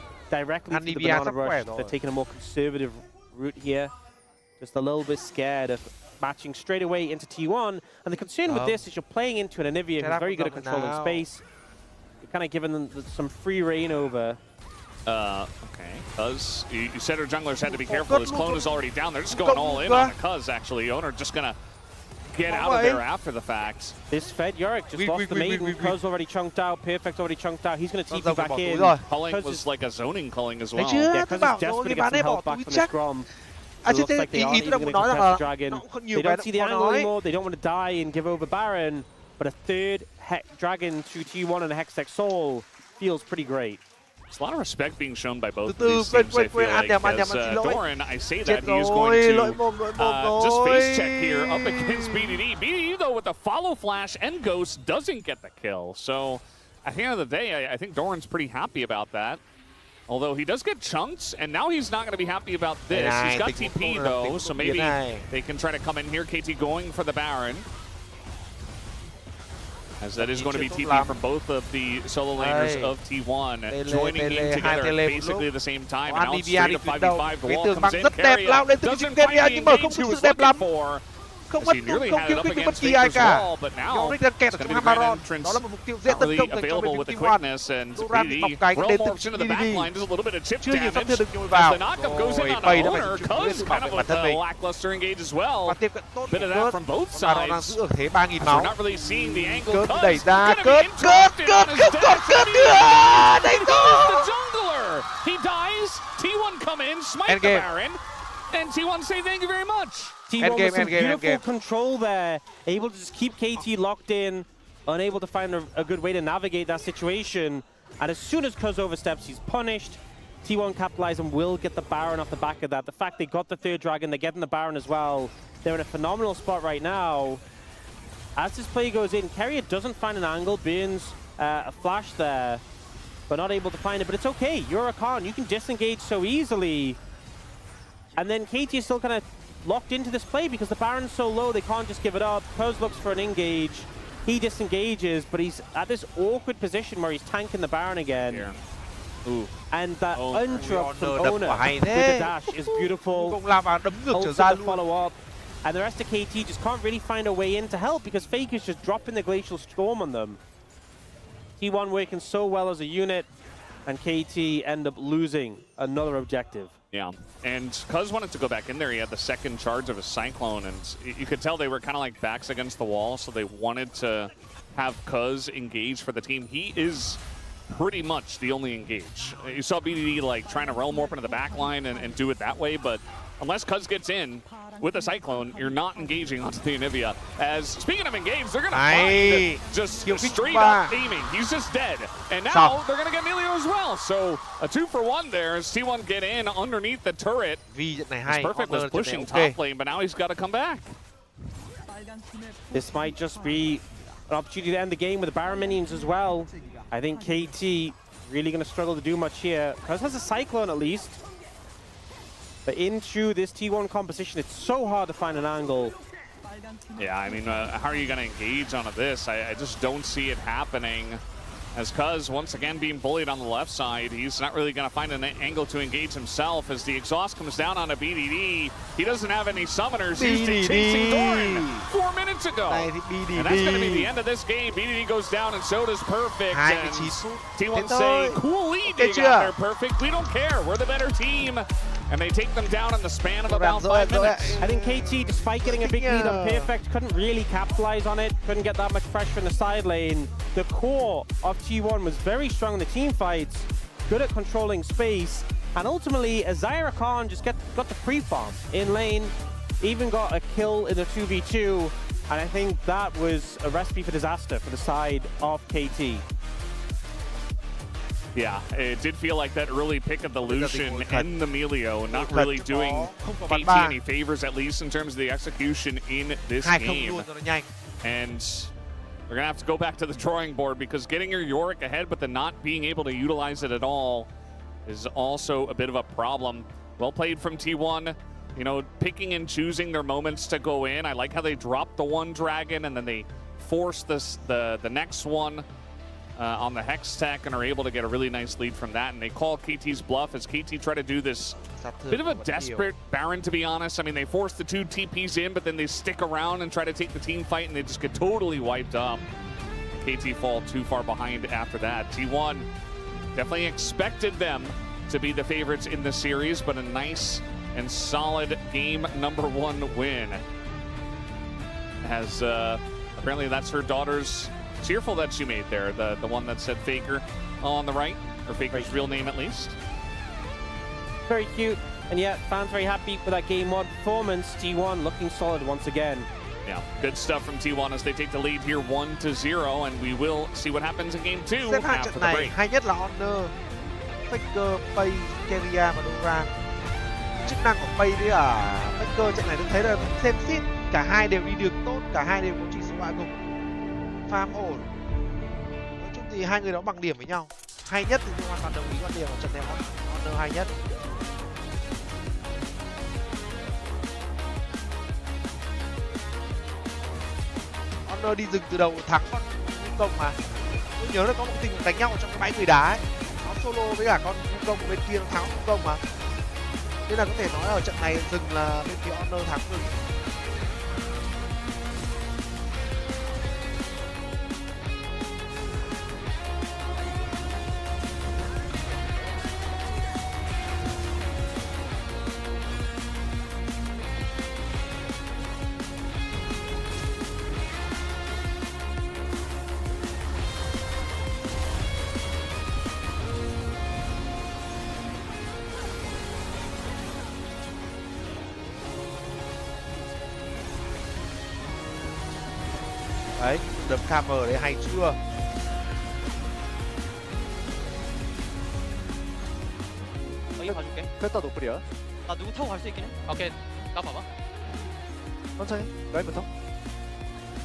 directly to the banana rush. They're taking a more conservative route here. Just a little bit scared of matching straight away into T1. And the concern with this is you're playing into an Anivia who's very good at controlling space. You're kind of giving them some free reign over. Okay. Cuz, you said our junglers had to be careful. His clone is already down. They're just going all in on it. Cuz, actually. Owner just going to get out of there after the fact. This Fed Yorick just lost the maiden. Cuz already chunked out. Perfect already chunked out. He's going to TP back in. Culling was like a zoning culling as well. Yeah, Cuz is desperate to get some help back from the Scrum. It looks like they aren't even going to contest Dragon. They don't see the angle anymore. They don't want to die and give over Baron. But a third Dragon to T1 and a Hextech Soul feels pretty great. There's a lot of respect being shown by both of these teams, I feel like, as Doran, I say that he is going to just face check here up against BDD. BDD, though, with the follow flash and Ghost, doesn't get the kill. So, at the end of the day, I think Doran's pretty happy about that. Although he does get chunks, and now he's not going to be happy about this. He's got TP, though, so maybe they can try to come in here. KT going for the Baron. As that is going to be TP from both of the solo laners of T1 joining in together at basically the same time. And now straight to 5v5, the wall comes in, Carrier doesn't find the engage he was looking for. He nearly had it up against Faker as well, but now it's going to be the grand entrance, not really available with the quickness, and BDD well morphs into the backline, does a little bit of chip damage. As the knockup goes in on Owner, Cuz kind of with a lackluster engage as well. Bit of that from both sides. We're not really seeing the angle. Cuz going to be interrupted on his death. The jungler! He dies, T1 come in, smite the Baron, and T1 say thank you very much. T1 with some beautiful control there, able to just keep KT locked in, unable to find a good way to navigate that situation. And as soon as Cuz oversteps, he's punished. T1 capitalize and will get the Baron off the back of that. The fact they got the third Dragon, they're getting the Baron as well. They're in a phenomenal spot right now. As this play goes in, Carrier doesn't find an angle, burns a flash there, but not able to find it. But it's okay, you're a Khan, you can disengage so easily. And then KT is still kind of locked into this play because the Baron's so low, they can't just give it up. Cuz looks for an engage. He disengages, but he's at this awkward position where he's tanking the Baron again. Yeah. Ooh. And that untruck from Owner with the dash is beautiful. Holds the follow-up. And the rest of KT just can't really find a way in to help because Faker's just dropping the Glacial Storm on them. T1 working so well as a unit, and KT end up losing another objective. Yeah, and Cuz wanted to go back in there. He had the second charge of a Cyclone, and you could tell they were kind of like backs against the wall, so they wanted to have Cuz engage for the team. He is pretty much the only engage. You saw BDD like trying to realm warp into the back line and do it that way, but unless Cuz gets in with a Cyclone, you're not engaging onto the Anivia. As, speaking of engage, they're going to find just straight up aiming. He's just dead. And now they're going to get Emilio as well. So a 2-for-1 there as T1 get in underneath the turret. Perfect was pushing top lane, but now he's got to come back. This might just be an opportunity to end the game with the Baron minions as well. I think KT really going to struggle to do much here. Cuz has a Cyclone at least. But into this T1 composition, it's so hard to find an angle. Yeah, I mean, how are you going to engage on this? I just don't see it happening. As Cuz, once again, being bullied on the left side, he's not really going to find an angle to engage himself. As the exhaust comes down on a BDD, he doesn't have any summoners. He's chasing Doran 4 minutes ago. And that's going to be the end of this game. BDD goes down, and so does Perfect. And T1 say, cool lead you got there, Perfect. We don't care. We're the better team. And they take them down in the span of about 5 minutes. I think KT, despite getting a big lead on Perfect, couldn't really capitalize on it. Couldn't get that much pressure in the side lane. The core of T1 was very strong in the team fights, good at controlling space, and ultimately, Azira Khan just got the free farm in lane, even got a kill in the 2v2, and I think that was a recipe for disaster for the side of KT. Yeah, it did feel like that early pick of the Lucian and the Emilio not really doing KT any favors, at least in terms of the execution in this game. And we're going to have to go back to the drawing board because getting your Yorick ahead but then not being able to utilize it at all is also a bit of a problem. Well played from T1, you know, picking and choosing their moments to go in. I like how they dropped the one Dragon and then they forced the next one. on the Hex tech and are able to get a really nice lead from that. And they call KT's bluff as KT try to do this bit of a desperate Baron, to be honest. I mean, they force the 2 TPs in, but then they stick around and try to take the team fight, and they just get totally wiped up. KT fall too far behind after that. T1 definitely expected them to be the favorites in the series, but a nice and solid game number 1 win. As apparently that's her daughter's cheerful that she made there, the one that said Faker on the right, or Faker's real name at least. Very cute, and yet fans very happy with that game 1 performance. T1 looking solid once again. Yeah, good stuff from T1 as they take the lead here 1-0, and we will see what happens in game 2 Xếp hạng after trận the này break. hay nhất là Honor, Faker, Pay, Keria và Dora. Chức năng của Pay với Faker trận này tôi thấy là xem xít, cả hai đều đi đường tốt, cả hai đều có chỉ số bạ gục, farm ổn. Nói chung thì hai người đó bằng điểm với nhau. Hay nhất thì tôi hoàn toàn đồng ý quan điểm của trận này, Honor hay nhất. Honor đi rừng từ đầu thắng con Nguyên Công mà. Tôi nhớ là có một tình đánh nhau trong cái bãi người đá ấy. Nó solo với cả con Nguyên Công bên kia nó thắng Nguyên Công mà. Nên là có thể nói ở trận này rừng là bên phía Honor thắng rừng. Đấy, đấm camera đấy hay chưa? 여기 봐줄게. 뺐다 노플이야. 나 누구 타고 갈 수 있긴 해. 오케이, 나 봐봐. 천천히. 라인부터.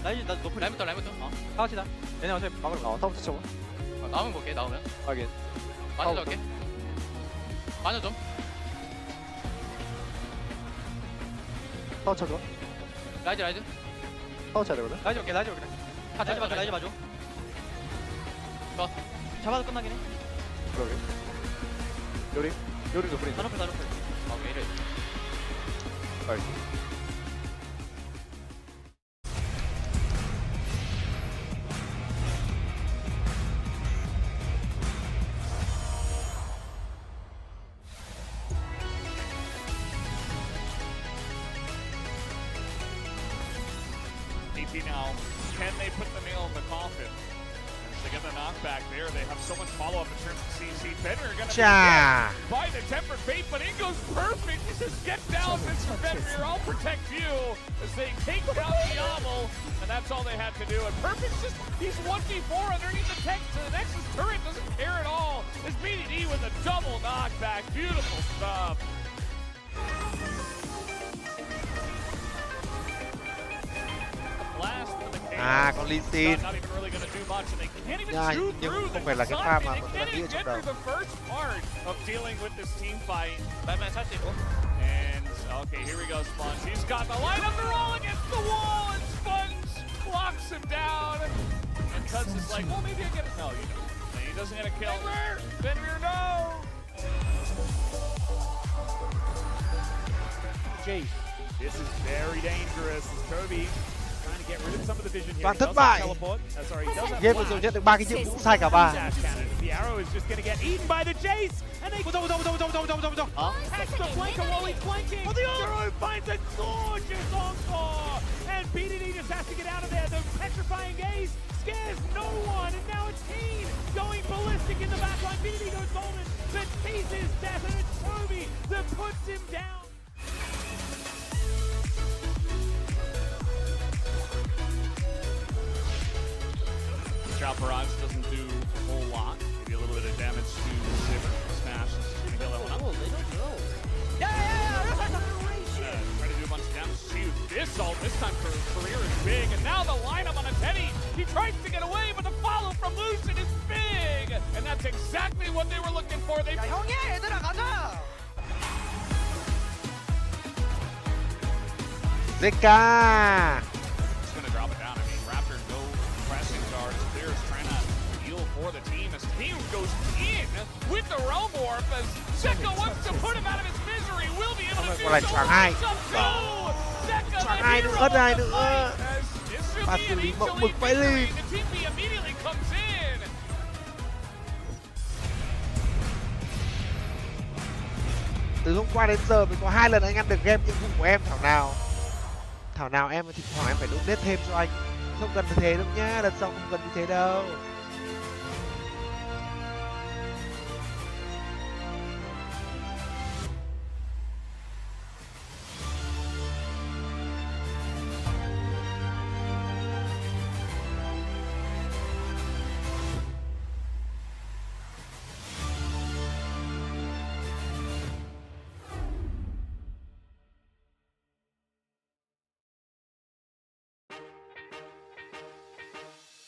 나 높은 라인부터. 다 같이다. 얘네 어차피 막으러 가. 타부터 쳐봐. 나오면 볼게. 나오면. 확인. 마저 잡게. 마저 좀. 타워 쳐줘. 라이즈. 타워 쳐야 되거든. 라이즈 올게. 라이즈 봐줘. 좋아. 잡아도 끝나긴 해. 그러게. 요리 노플이. 다 높을. 오케이, 이래. 나이스. KT now, can they put the nail in the coffin? As they get the knockback there, they have so much follow-up in terms of CC. Fenrir gonna be Chà. hit by the tempered fate, but in goes perfect. He says, get down, Mr. Fenrir, I'll protect you. As they take down Diamo, and that's all they had to do. And Perfect's just, he's 1v4 underneath the tank, so the Nexus turret doesn't care at all. His BDD with a double knockback, beautiful stuff. Blast for the chaos. Con Lee Sin. Not even really going to do much, and they can't even Yeah, shoot nhưng through không the phải là cái sun, pha and mà they bọn tôi can't đang nghĩ even ở get trong through đầu. the first part of dealing with this team fight. 라이즈 살수 있고. And okay, here we go, Sponge. He's got the lineup. They're all against the wall, and Sponge blocks him down. And Cuz is like, well, maybe I get it. No, you don't. He doesn't get a kill. Fenrir, no. Chase. This is very dangerous. Kobe trying to get rid of some of the vision here. Toàn He thất does bại. have teleport. Sorry, he does have Game vừa flash. rồi nhận được 3 cái nhiệm vụ sai cả ba. Dash cannon. The arrow is just going to get eaten by the chase. And they 보자. catch the flanker while he's flanking. Oh, the arrow finds a gorgeous encore. And BDD just has to get out of there. The petrifying gaze scares no one. And now it's Keen going ballistic in the backline. BDD goes golden. But sees his death. And it's Toby that puts him down. Trout Barrage doesn't do a whole lot. Maybe a little bit of damage to Zimmer. Smash is going to heal that one up. they don't know. Try to do a bunch of damage to this ult. This time for career is big. And now the lineup on a Teddy. He tries to get away, but the follow from Lucid is big. And that's exactly what they were looking for. They ZK. just going to drop it down. I mean, Raptor no pressing guards. Clear is trying to heal for team as Team goes in with the Realm Warp as Zeka wants to put him out of his misery. Will be able to do Còn lại choáng hai. Choáng hai nữa, ớt hai nữa. Và xử lý mộng mực phải lên. Từ hôm qua đến giờ mới có 2 lần anh ăn được game nhiệm vụ của em. Thảo nào em thỉnh thoảng em phải donate thêm cho anh. Không cần như thế đâu nhá, lần sau không cần như thế đâu.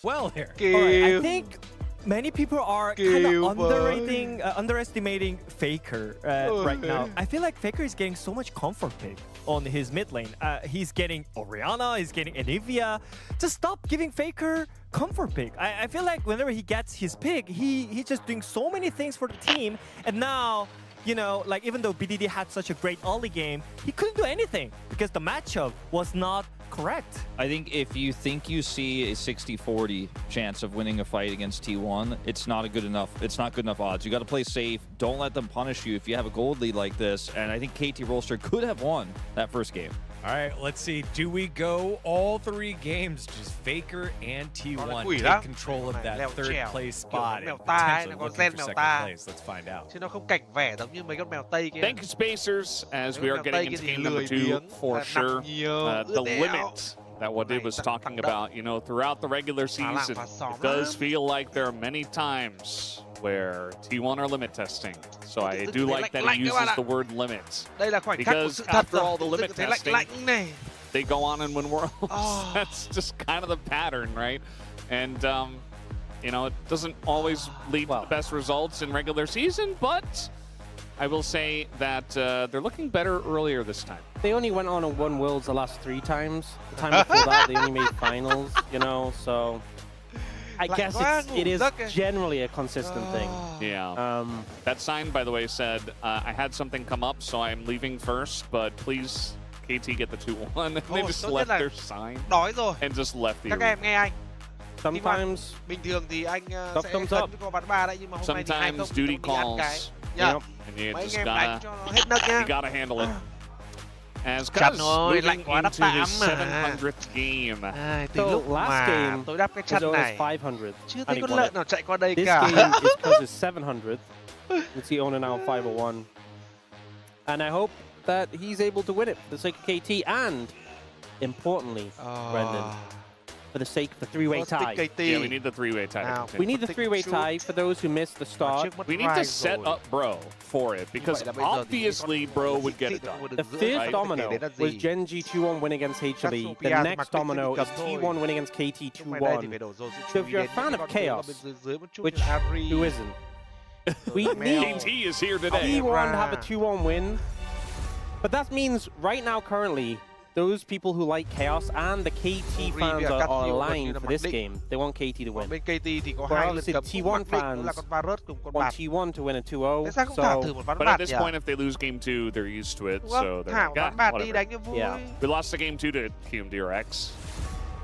Well here. Kill. All right, I think many people are kind Kill, of underestimating Faker right now. I feel like Faker is getting so much comfort pick on his mid lane. He's getting Orianna, he's getting Anivia. Just stop giving Faker comfort pick. I feel like whenever he gets his pick, he's just doing so many things for the team. And now, you know, like even though BDD had such a great early game, he couldn't do anything because the matchup was not correct. I think if you think you see a 60-40 chance of winning a fight against T1, it's not good enough odds. You got to play safe. Don't let them punish you if you have a gold lead like this. And I think KT Rolster could have won that first game. All right, let's see. Do we go all 3 games, just Faker and T1 quỷ take lắm. control of Mày that leo third trèo. place Kiểu spot mèo and ta ấy, potentially nó có looking gen for mèo second ta. place? Let's find out. Chứ nó không cảnh vẻ giống như mấy con mèo Tây kia. Thank you, Spacers, as we are getting into game number 2 for sure. The limit that Wadid was talking about, you know, throughout the regular season, it does feel like there are many times where T1 are limit testing. So I do like that he uses the word limit. Đây là khoảnh khắc của Because sự thật after all the rồi. limit Thấy testing, lạnh này. they go on and win worlds. That's just kind of the pattern, right? And, you know, it doesn't always lead to the best results in regular season, but I will say that they're looking better earlier this time. They only went on and won Worlds the last 3 times. The time before that, they only made finals, you know, so I guess it is generally a consistent thing. Yeah. That sign, by the way, said, I had something come up, so I'm leaving first, but please, KT get the 2-1. They just left their sign Đói rồi. and just left the Các em nghe anh. Sometimes Bình thường thì anh sẽ thumbs cân up. với con bắn 3 đấy, nhưng mà hôm nay thì 2-0 Sometimes duty đi ăn cái. calls. Nhá. Yep. And you Mấy just anh em đánh gotta, cho nó hết nấc nhá. you gotta handle it. As Chặt Cuz rồi, moving lạnh quá, đắp into his tạm mà. 700th game. Từ So, lúc last mà game tôi đắp cái was chăn almost này, 500. chưa and thấy he con won lợn it. nào chạy qua đây This cả. game is Cuz's 700th. It's the owner now 501. And I hope that he's able to win it for the sake of KT and, importantly, Brendan, for the sake of the 3-way tie. Yeah, we need the 3-way tie. Now, to We continue. need the 3-way tie for those who missed the start. We need to set up Bro for it, because obviously Bro would get it done. The first domino was Genji 2-1 win against HLE. The next domino is T1 win against KT 2-1. So if you're a fan of Chaos, which who isn't, we need KT is here today. T1 to have a 2-1 win. But that means right now, currently, those people who like Chaos and the KT fans are aligned for this game. They want KT to win. Bên KT thì có Well, 2 lần obviously, cấm T1 cũng mặc định, đó là fans con Varus cùng con Want bạc. T1 to win a 2-0. Tại sao không thả thử So một ván But at bạc this nhỉ? point, if they lose game 2, they're used to it. Đúng So không? they're Thả một like, ván bạc đi whatever. đánh cho vui. Yeah. We lost the game 2 to QMDRX.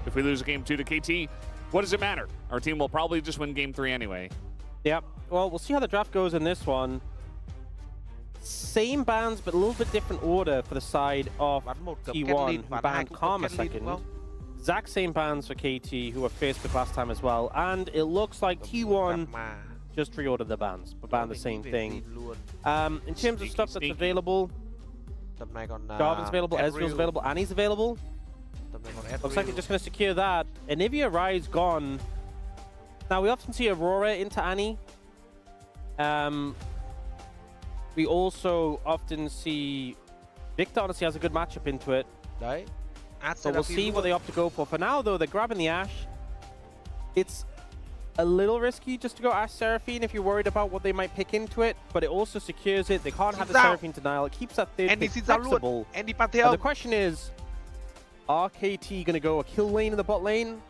If we lose game 2 to KT, what does it matter? Our team will probably just win game 3 anyway. Yep. Well, we'll see how the draft goes in this one. Same bans, but a little bit different order for the side of Ván 1 cầm T1, Caitlyn, who ván 2 banned cũng Karma cầm Caitlyn, đúng second. không? Exact same bans for KT, who were Facebook last time as well. And it looks like T1 just reordered the bans, but banned the same thing. In terms of stuff that's available, Tầm này còn Darwin's available, Ezreal's available, Annie's available. Tầm này còn Looks like they're just going to secure that. Anivia Rai's gone. Now, we often see Aurora into Annie. We also often see Victor honestly has a good matchup into it. Đấy. So we'll see what they opt to go for. For now, though, they're grabbing the Ashe. It's a little risky just to go Ashe Seraphine if you're worried about what they might pick into it, but it also secures it. They can't have the Seraphine denial. It keeps that third Andy pick xin giao luôn. flexible. Andy But the Pantheon. question is, are KT going to go a kill lane in the bot lane?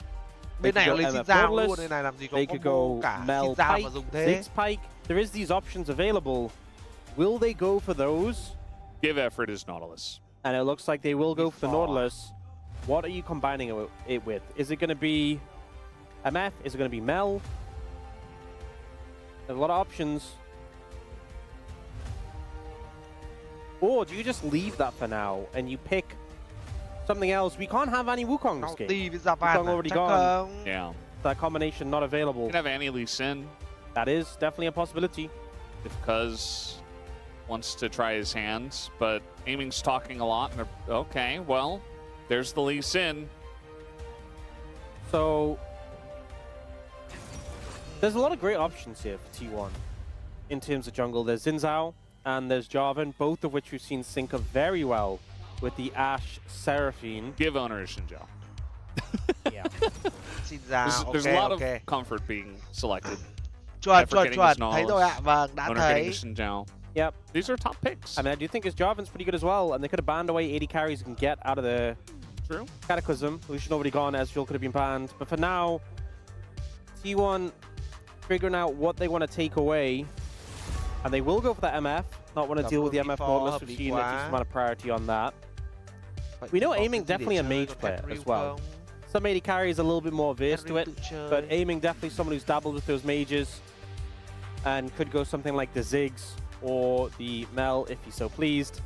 Bên này could họ go lên xin MF dao Nautilus, luôn, bên này làm gì có they could combo go cả Mel xin dao Pike, mà dùng thế. Ziggs Pike. There is these options available. Will they go for those? Give effort is Nautilus. And it looks like they will go for the Before. Nautilus. What are you combining it with? Is it going to be MF? Is it going to be Mel? There's a lot of options. Or do you just leave that for now and you pick something else? We can't have any Wukong this game. Naughty với Japan Wukong à? already Chắc gone. không? Yeah. That combination not available. You can have Annie Lee Sin That is definitely a possibility. if Cuz wants to try his hands, but Aiming's talking a lot. And okay, well, there's the Lee Sin. So there's a lot of great options here for T1 in terms of jungle. There's Xin Zhao and there's Jarvan, both of which we've seen sync up very well with the Ashe Seraphine. Give owner Shinjo. Yeah. Xin dao. There's Ok, a lot ok. of comfort being selected. Chuẩn, Effort getting his Thấy rồi ạ. Vâng, đã Owner getting thấy. the Shinjo. Yep. These are top picks. I mean, I do think his Jarvan's pretty good as well, and they could have banned away 80 carries you can get out of the True. Cataclysm, who should already gone, as Ezreal could have been banned. But for now, T1 figuring out what they want to take away, and they will go for the MF. Not want to deal with the MF Nautilus. We've seen a decent amount of priority on that. We know Aiming definitely a mage player as well. Some 80 carry is a little bit more versed to it, but Aiming definitely someone who's dabbled with those mages and could go something like the Ziggs or the Mel if he's so pleased.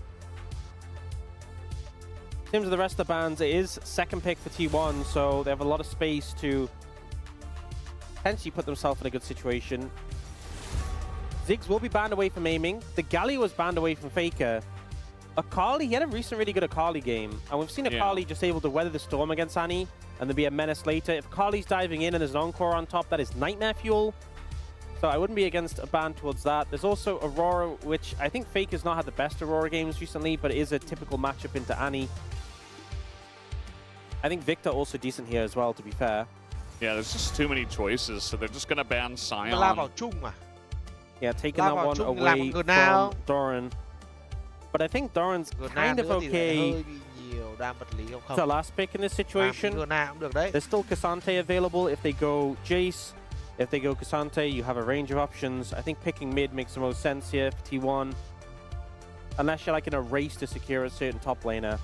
In terms of the rest of the bans, it is second pick for T1, so they have a lot of space to potentially put themselves in a good situation. Ziggs will be banned away from Aiming. The Galio was banned away from Faker. Akali, he had a recent really good Akali game, and we've seen Akali just able to weather the storm against Annie and then be a menace later. If Akali's diving in and there's an Encore on top, that is nightmare fuel. So I wouldn't be against a ban towards that. There's also Aurora, which I think Faker's not had the best Aurora games recently, but it is a typical matchup into Annie. I think Victor also decent here as well, to be fair. Yeah, there's just too many choices, so they're just going to ban Mà la vào Sion. chung à? Yeah, taking Lao that vào one chung làm away good now. from Doran. But I think Doran's Gona kind of nữa thì lại okay. hơi bị nhiều đam vật lý không? It's the last pick in this situation. Gona cũng được đấy. There's still Cassante available if they go Jace. If they go Cassante, you have a range of options. I think picking mid makes the most sense here for T1. Unless you're like in a race to secure a certain top laner.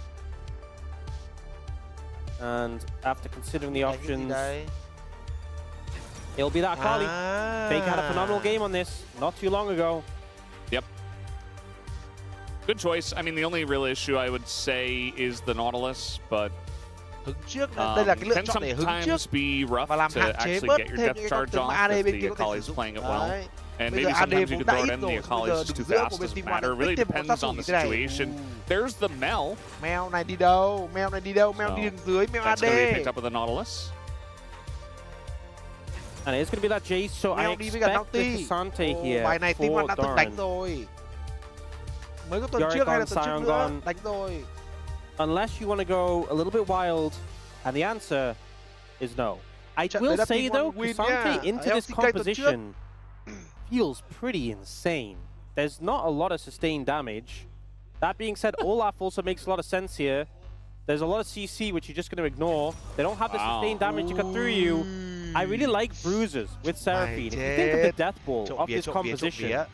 And after considering the options, it'll be that Akali. Fake had a phenomenal game on this not too long ago. Yep. Good choice. I mean, the only real issue I would say is the Nautilus, but Hứng trước, đây là cái lựa can chọn để hứng trước sometimes be rough và làm to hạn chế actually bớt get your thêm depth những charge con tướng mà off AD if bên the kia có thể Akali's sử dụng. playing it well. Đấy. And Bây maybe giờ AD sometimes you vốn can đã throw it ít in, the rồi, bây giờ Akali's too đường giữa fast, của bên doesn't team matter. It One really tích thêm một depends sát thủ on như the thế này. situation. There's the Mel. Mèo này đi đâu? Mèo này đi đâu? Mèo đi đường dưới, mèo That's AD. going to be picked up with the Nautilus. And it's going to be that Jace, so I Mèo đi với cả expect the Naughty. Cassante Ồ, here bài này team for One đã từng đánh Doran. rồi. Mới có tuần Yorick trước hay là on tuần trước Sion nữa gone. đánh rồi. Unless you want to go a little bit wild, and the answer is no. I Trận will đấy là say team though, One win Cassante nha. into Ở this LCK tuần trước. composition feels pretty insane. There's not a lot of sustained damage. That being said, Olaf also makes a lot of sense here. There's a lot of CC which you're just going to ignore. They don't have the sustained damage to cut through you. I really like bruises with Seraphine. If you think of the death ball Trộm of vía, this trộm vía, trộm composition, vía.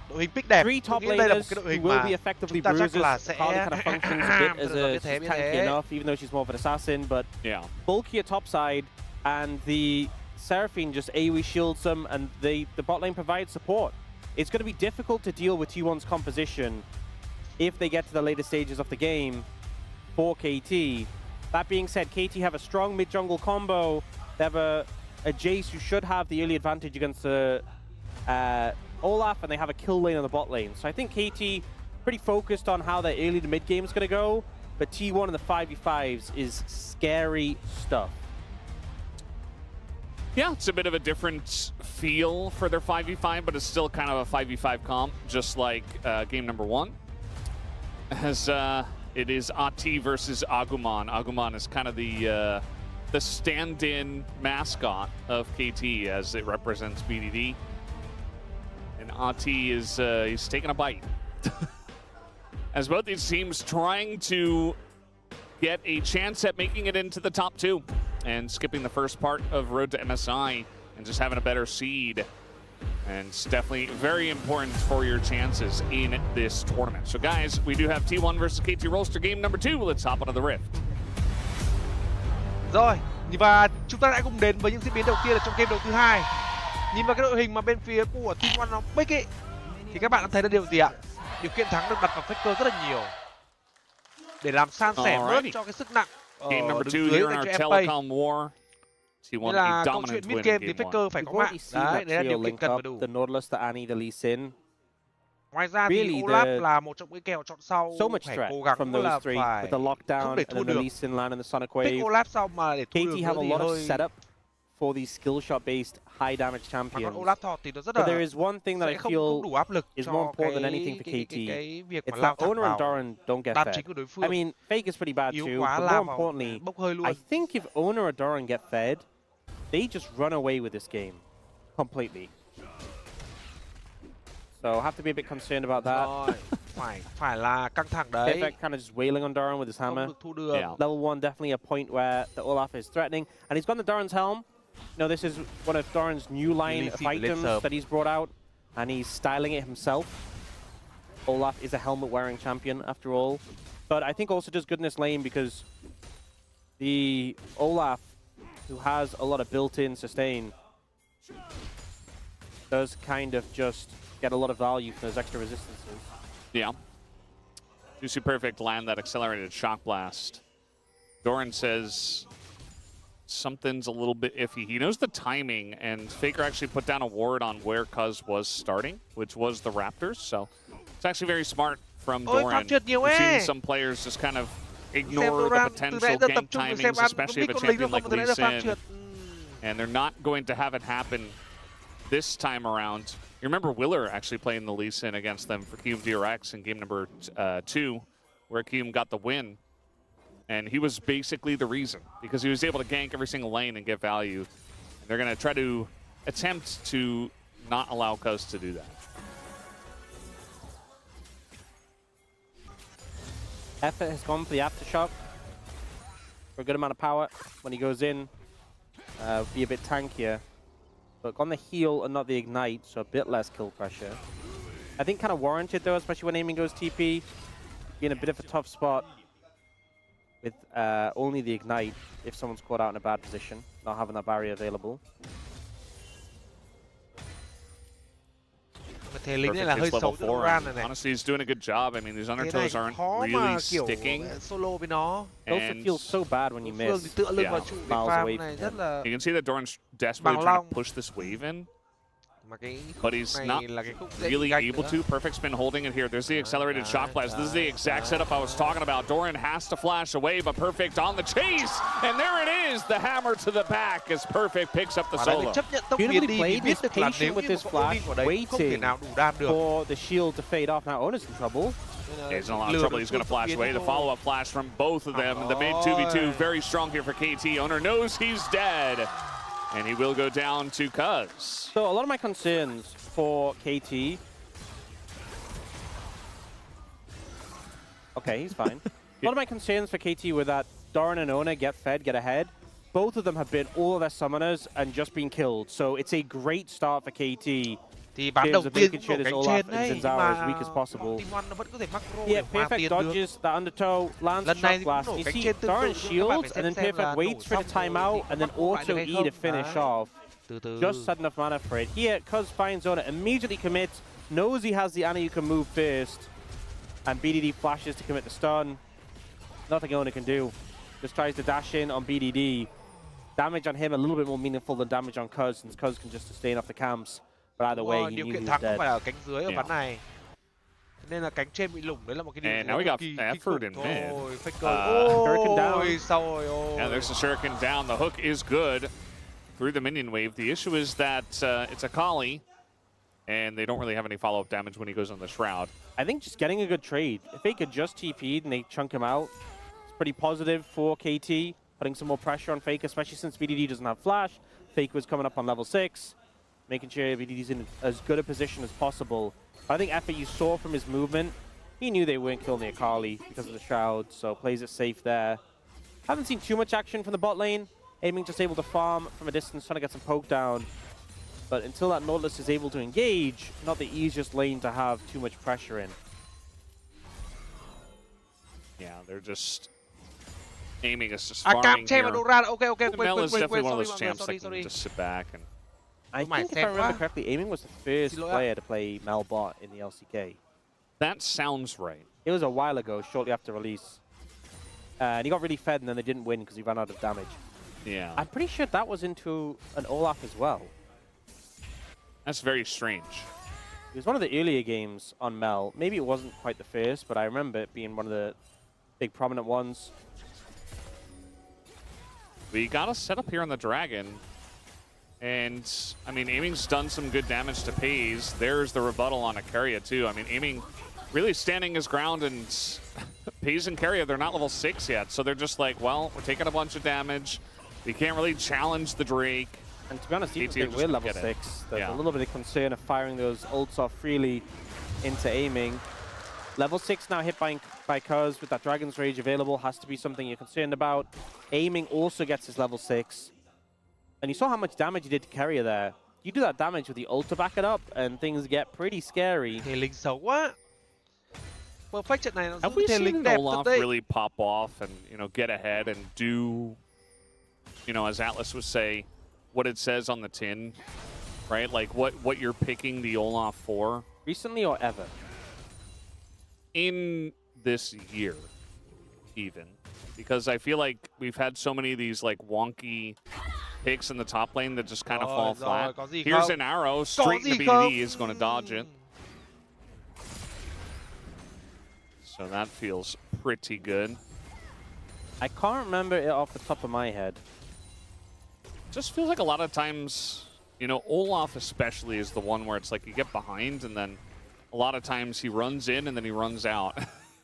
Đội hình pick đẹp. three Tôi top nghĩ đây là một laners cái đội who hình will mà be effectively chúng ta chắc bruises. là sẽ Carly kind of functions a bit as a như thế, she's tanky enough, even though she's more of an assassin, but Yeah. bulky at top side, and the Seraphine just AoE shields them, and the bot lane provides support. It's going to be difficult to deal with T1's composition if they get to the later stages of the game for KT. That being said, KT have a strong mid-jungle combo. They have a Jace who should have the early advantage against the Olaf, and they have a kill lane on the bot lane. So I think KT pretty focused on how their early to mid game is going to go, but T1 in the 5v5s is scary stuff. Yeah, it's a bit of a different feel for their 5v5, but it's still kind of a 5v5 comp, just like game number 1. As it is Ati versus Agumon. Agumon is kind of the stand-in mascot of KT as it represents BDD. And Ati is he's taking a bite. As both these teams trying to get a chance at making it into the top 2. and skipping the first part of Road to MSI and just having a better seed. And it's definitely very important for your chances in this tournament. So guys, we do have T1 versus KT Rollster game number 2. Let's hop onto the Rift. Rồi, và chúng ta đã cùng đến với những diễn biến đầu tiên ở trong game đấu thứ hai. Nhìn vào cái đội hình mà bên phía của T1 nó big ấy, thì các bạn đã thấy là điều gì ạ? Điều kiện thắng được đặt vào Faker rất là nhiều để làm san sẻ bớt cho cái sức nặng Game number 2 đứng here dưới in dành our cho FA. Telecom war. Như T1 là a câu dominant chuyện win mid in game thì game 1. Faker phải có We've mặt. already seen Đấy, that đấy là trio điều kiện link cần và up, đủ. the Nautilus, the Annie, the Lee Sin. Ngoài ra thì Really, Olaf the- là một trong những kèo chọn sau So much phải threat cố gắng from those là three phải with the lockdown không để and thua then the được. Lee Sin land and the Sonic Pick Wave. Olaf sau mà để thua KT được have a nữa lot thì of hơi... setup for these skill shot based high damage Mà champions. con Olaf Thor thì nó rất But là there is one thing that I sẽ không feel đủ áp lực is cho more important than cái anything for KT. cái việc mà It's lao that thẳng Owner and vào Doran don't get đam fed. chính của đối I phương. mean, Fake is pretty bad Yếu too, quá but lao more vào importantly, bốc hơi luôn. I think if Owner or Doran get fed, they just run away with this game completely. So have to be a bit concerned about that. Rồi, phải là căng thẳng đấy. Perfect kind of just wailing on Doran with his Không hammer. được thu được. Yeah. Level 1 definitely a point where the Olaf is threatening, and he's got the Doran's helm. You know, this is one of Doran's new line Really of see the items lids up. that he's brought out, and he's styling it himself. Olaf is a helmet-wearing champion, after all. But I think also does good in this lane because the Olaf, who has a lot of built-in sustain, does kind of just get a lot of value for those extra resistances. Yeah. Juicy Perfect land that accelerated shock blast. Doran says something's a little bit iffy. He knows the timing, and Faker actually put down a ward on where Cuz was starting, which was the Raptors. So it's actually very smart from Ôi, Doran. phạm trượt nhiều We've seen ấy. some players just kind of Xem ignore the Doran từ potential nãy giờ tập gank trung để xem timings, ăn especially biết of a con lính champion không like từ nãy Lee giờ phạm Sin. trượt. And they're not going to have it happen this time around. You remember Willer actually playing the Lee Sin against them for QM DRX in game number 2, where QM got the win. And he was basically the reason, because he was able to gank every single lane and get value. And they're going to try to attempt to not allow Cuz to do that. Effort has gone for the aftershock for a good amount of power. When he goes in, be a bit tankier. But on the heal and not the ignite, so a bit less kill pressure. I think kind of warranted though, especially when aiming goes TP. Be in a bit of a tough spot with only the ignite if someone's caught out in a bad position, not having that barrier available. Thế lính này Perfect là hơi hits xấu level cho 4. Doran này này. Honestly, he's doing a good job. I mean, these Thế này undertows aren't khó mà really kiểu sticking. solo với nó. It also And feels so bad when you Đối phương thì miss. tựa lưng Yeah. vào trụ để Miles farm away này from rất him. là... You can see that Doran's desperately Bằng trying Long. to push this wave in, Mà cái but he's khúc not này là cái khúc dễ really gạch able nữa. to. Perfect's been holding it here. There's the accelerated shock blast. This is the exact setup I was talking about. Doran has to flash away, but Perfect on the chase. And there it is, the hammer to the back as Perfect picks up the Mà lại solo. chấp nhận tốc Beautifully biến đi vì played, biết he's được là patient nếu with như this mà có Odin flash, vào đấy không thể waiting nào đủ đam được. for the shield to fade off. Now Owner's in trouble. Yeah, he's in a lot of trouble. He's going to flash away. The follow-up flash from both of them. The mid 2v2, very strong here for KT. Owner knows he's dead, and he will go down to Cuz. So a lot of my concerns for KT. Okay, he's fine. A lot of my concerns for KT were that Doran and Ona get fed, get ahead. Both of them have been all of their summoners and just been killed. So it's a great start for KT. Thì bán Here's đầu a tiên big cũng shit nổ is cánh Olaf trên and đấy, nhưng Zinzao mà as weak as possible. Team One nó vẫn có thể macro Yeah, để hòa Perfect tiền được. dodges the undertow, lands Lần này shock thì cũng blast. nổ You cánh see trên tương Doran tự, nhưng mà các bạn shields, phải and then xem là Perfect waits nổ for the xong timeout, rồi and thì then có bắt auto lại được E hay to không? finish Đấy. off. Từ từ. Just sudden enough mana for it. Here, Cuz finds Ona, immediately commits, knows he has the Ana you can move first, and BDD flashes to commit the stun. Nothing Ona can do. Just tries to dash in on BDD. Damage on him a little bit more meaningful than damage on Cuz, since Cuz can just sustain off the camps. But either way, he Điều knew he kiện was thắng dead. phải ở cánh dưới ở Yeah. ván này. Nên là cánh trên bị lủng, đấy là một cái điều And now we got cực kỳ effort kinh khủng in thôi. mid. Faker, Hurricane down. ôi, sau rồi, ôi. Yeah, there's the shuriken down. The hook is good through the minion wave. The issue is that it's a Kali, and they don't really have any follow-up damage when he goes on the Shroud. I think just getting a good trade. If they could just TP'd and they chunk him out, it's pretty positive for KT, putting some more pressure on Fake, especially since BDD doesn't have Flash. Fake was coming up on level 6, making sure BDD's in as good a position as possible. But I think effort you saw from his movement, he knew they weren't killing the Akali because of the Shroud, so plays it safe there. Haven't seen too much action from the bot lane. Aiming just able to farm from a distance, trying to get some poke down. But until that Nautilus is able to engage, not the easiest lane to have too much pressure in. Yeah, they're just aiming is just กล้าม farming เช่มา here. ดูร้านโอเคโอเค Mel is definitely one of those sorry champs that sorry can just sit back and I Oh my think if I God. remember correctly, Aiming was the first Silo- player to play Mel bot in the LCK. that sounds right. It was a while ago, shortly after release. And he got really fed and then they didn't win because he ran out of damage. Yeah, I'm pretty sure that was into an Olaf as well. that's very strange. It was one of the earlier games on Mel. Maybe it wasn't quite the first, but I remember it being one of the big prominent ones. We got a setup here on the Dragon. And, I mean, Aiming's done some good damage to Pays. There's the rebuttal on Akaria, too. I mean, Aiming really standing his ground, and Pays and Akaria, they're not level 6 yet. So they're just like, well, we're taking a bunch of damage. We can't really challenge the Drake. And to be honest, even if KT they just were gonna level get it. 6, there's Yeah. a little bit of concern of firing those ults off freely into Aiming. Level 6 now hit by Cuz with that Dragon's Rage available has to be something you're concerned about. Aiming also gets his level 6. And you saw how much damage he did to Carrier there. You do that damage with the ult to back it up, and things get pretty scary. เทลิงxấu quá perfect trận này nó Have giống we थे seen lính an đẹp thật Olaf đấy really pop off and, you know, get ahead and do, you know, as Atlas would say, what it says on the tin, right? Like what you're picking the Olaf for Recently or ever? in this year, even. Because I feel like we've had so many of these, like, wonky picks in the top lane that just kind of fall Rồi, flat. có gì Here's không? an arrow Có straight gì into không? BDD is going to dodge it. So that feels pretty good. I can't remember it off the top of my head. Just feels like a lot of times, you know, Olaf especially is the one where it's like you get behind and then a lot of times he runs in and then he runs out.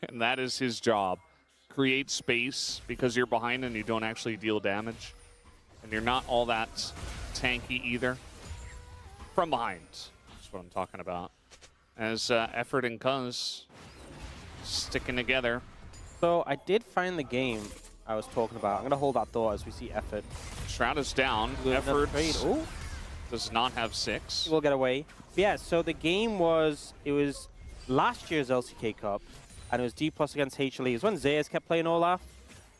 And that is his job. Create space because you're behind and you don't actually deal damage. And you're not all that tanky either. From behind. That's what I'm talking about. As Effort and Cuz sticking together. So I did find the game I was talking about. I'm going to hold that thought as we see Effort. Shroud is down. With another Effort trade. Ooh. does not have 6. We'll get away. But yeah, so the game was last year's LCK Cup, and it was D+ against HLE. It was when Zayas kept playing Olaf,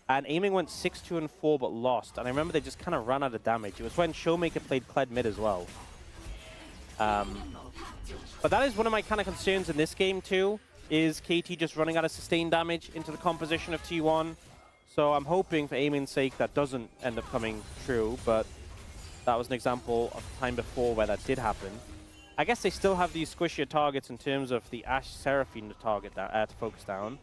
and Aiming went 6-2 and 4 but lost. And I remember they just kind of ran out of damage. It was when Showmaker played Kled mid as well. But that is one of my kind of concerns in this game too, is KT just running out of sustained damage into the composition of T1. So I'm hoping for Aiming's sake that doesn't end up coming true, but that was an example of the time before where that did happen. I guess they still have these squishier targets in terms of the Ashe Seraphine to target that, to focus down.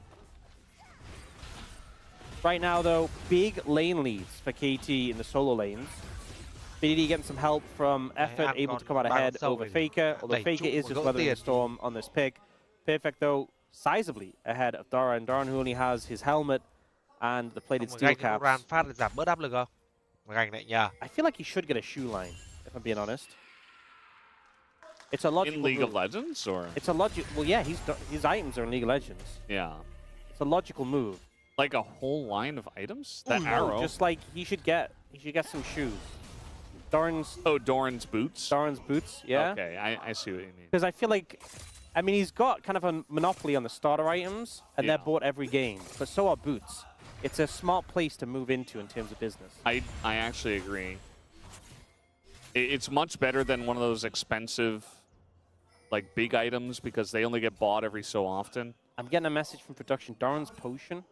Right now, though, big lane leads for KT in the solo lanes. BDD getting some help from Effort, able to come out ahead over Faker, although Faker is just weathering the storm on this pick. Perfect, though, sizably ahead of Dara, and Dara who only has his helmet and the plated Không, steel ganh nó ran caps. phát để giảm bớt áp lực không ganh này nha I feel like he should get a shoe line, if I'm being honest. It's a logical In League move. of Legends, or? It's a logical. Well, yeah, his items are in League of Legends. Yeah. It's a logical move. Like a whole line of items? That No, arrow? just like he should get some shoes. Doran's Oh, Doran's boots? boots, yeah. Okay, I see what you mean. Because I feel like, I mean, he's got kind of a monopoly on the starter items, and they're Yeah. bought every game. But so are boots. It's a smart place to move into in terms of business. I actually agree. It's much better than one of those expensive, like, big items because they only get bought every so often. I'm getting a message from production. Doran's potion.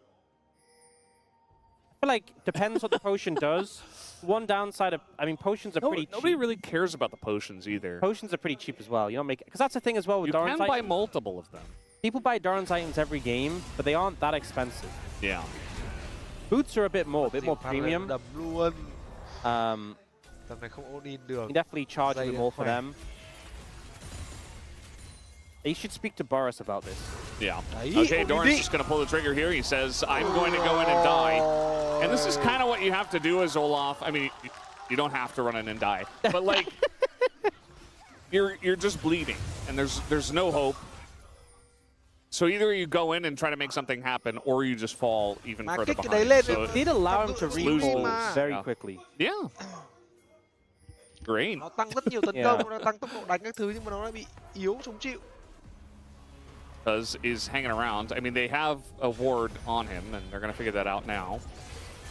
I feel like depends what the potion does. One downside of, I mean, potions are pretty Nobody cheap. really cares about the potions either. Potions are pretty cheap as well. You don't make, because that's the thing as well with You Doran's can buy items. multiple of them. People buy Doran's items every game, but they aren't that expensive. Yeah. Boots are a bit more premium. đập luôn Um, tầm này không ôn in được you definitely charge a bit Dây more for khỏe. them. They should speak to Boris about this. Yeah. Đấy, Okay, ôn Doran's đi. just going to pull the trigger here. He says, I'm going to go in and die. And this is kind of what you have to do as Olaf. I mean, you don't have to run in and die. But, like, you're just bleeding. And there's no hope. So either you go in and try to make something happen, or you just fall even Mà further kích cái đấy behind. lên So, It did allow him to lose recall mà. very Yeah. quickly. yeah. Great. Nó tăng rất nhiều tấn công, nó tăng tốc độ đánh các thứ nhưng mà nó lại bị yếu chống chịu. Cuz is hanging around. I mean, they have a ward on him, and they're going to figure that out now.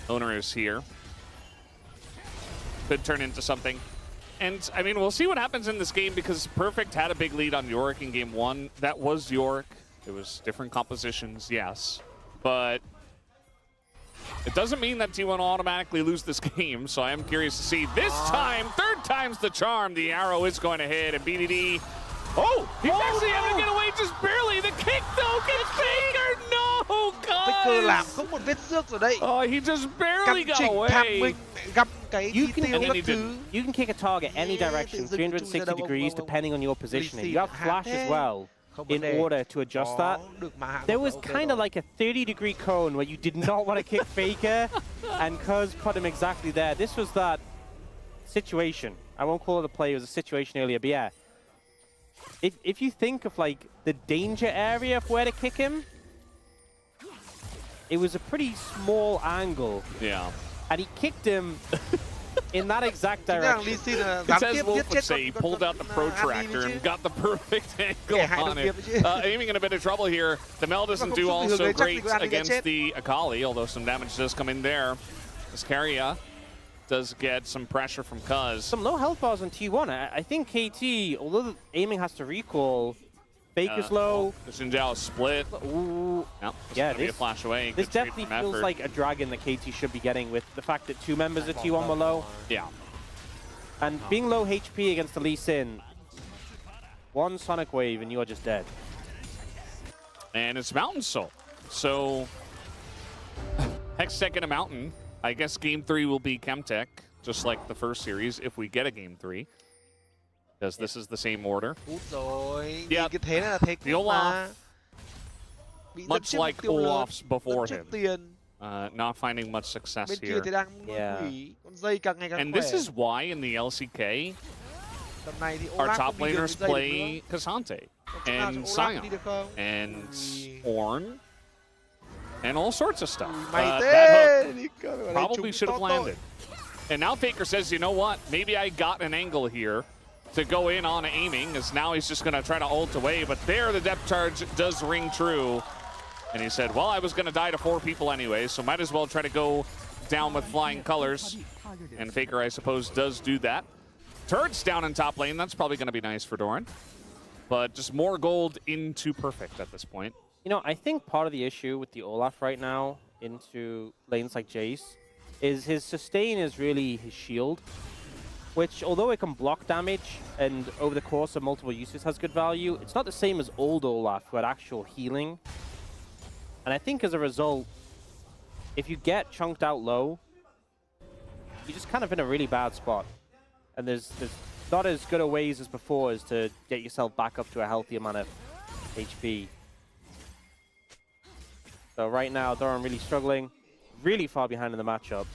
Owner is here. Could turn into something. And, I mean, we'll see what happens in this game because Perfect had a big lead on Yorick in game 1. That was Yorick. It was different compositions, yes. But it doesn't mean that T1 will automatically lose this game, so I am curious to see. This time, third time's the charm. The arrow is going to hit, and BDD... Oh! He's actually able to get away just barely. The kick, though, gets Faker! No, Faker làm guys! không một vết xước rồi đây. Oh, he just barely Căn got chỉnh tham away. minh, gặp cái You chi can- tiêu And then các he thứ. didn't. You can kick a target any Yeah, direction, tự dưng 360 chui ra đâu degrees, ông depending on your positioning. Lì You have xì flash thế. as well Không in vấn đề. order to adjust that. Có được mà hạ There một was là ok kind of rồi. like a 30-degree cone where you did not want to kick Faker, and Cuz put him exactly there. This was that situation. I won't call it a play, it was a situation earlier, but yeah. If you think of like the danger area of where to kick him, it was a pretty small angle, Yeah. and he kicked him in that exact Chính rằng direction. Lee Sin là It's dám as tiếp Wolf giết would chết say, he pulled out the protractor and got the perfect angle Yeah, hai on đồng it. nghiệp chứ. Aiming in a bit of trouble here. The Mel doesn't không do giúp được also người chắc thì great có ăn thì against chết. the Akali, although some damage does come in there. Iscaria does get some pressure from Cuz. Some low health bars on T1. I think KT, although aiming has to recall, Faker's low. Xin Zhao split. Ooh. No, Yeah, gonna be a this- flash away. This Good trade definitely from feels effort. like a dragon that KT should be getting with the fact that 2 members of T1 were low. Yeah. And being low HP against the Lee Sin, one Sonic Wave and you are just dead. And it's Mountain Soul. So, Hextech and a Mountain. I guess game 3 will be Chemtech, just like the first series, if we get a game 3. Because this is the same order. Cút rồi. Yeah. Nhìn cái thế này là thế The cút mà. Olaf, Bị dẫn much trước mục like tiêu lớn, Olaf's before dẫn him, trước tiền. not finding much success Bên kia here. thì đang Yeah. hủy. Con dây càng ngày càng And khỏe. this is why in the LCK, Tầm này thì our Olaf top không đi được laners với dây được play nữa. Cassante Còn chỗ nào and cho Olaf Sion đi được không? and Ui. Ornn and all sorts of stuff. Mày That thế. hook Đi cơ, ở đây probably chúng should have tốt tội. landed. And now Faker says, you know what? Maybe I got an angle here to go in on aiming, as now he's just going to try to ult away. But there, the depth charge does ring true. And he said, well, I was going to die to 4 people anyway, so might as well try to go down with flying colors. And Faker, I suppose, does do that. Turret's down in top lane. That's probably going to be nice for Doran. But just more gold into Perfect at this point. You know, I think part of the issue with the Olaf right now into lanes like Jace is his sustain is really his shield, which, although it can block damage and over the course of multiple uses has good value, it's not the same as old Olaf, who had actual healing. And I think as a result, if you get chunked out low, you're just kind of in a really bad spot. And there's not as good a ways as before as to get yourself back up to a healthy amount of HP. So right now, Doran really struggling, really far behind in the matchup.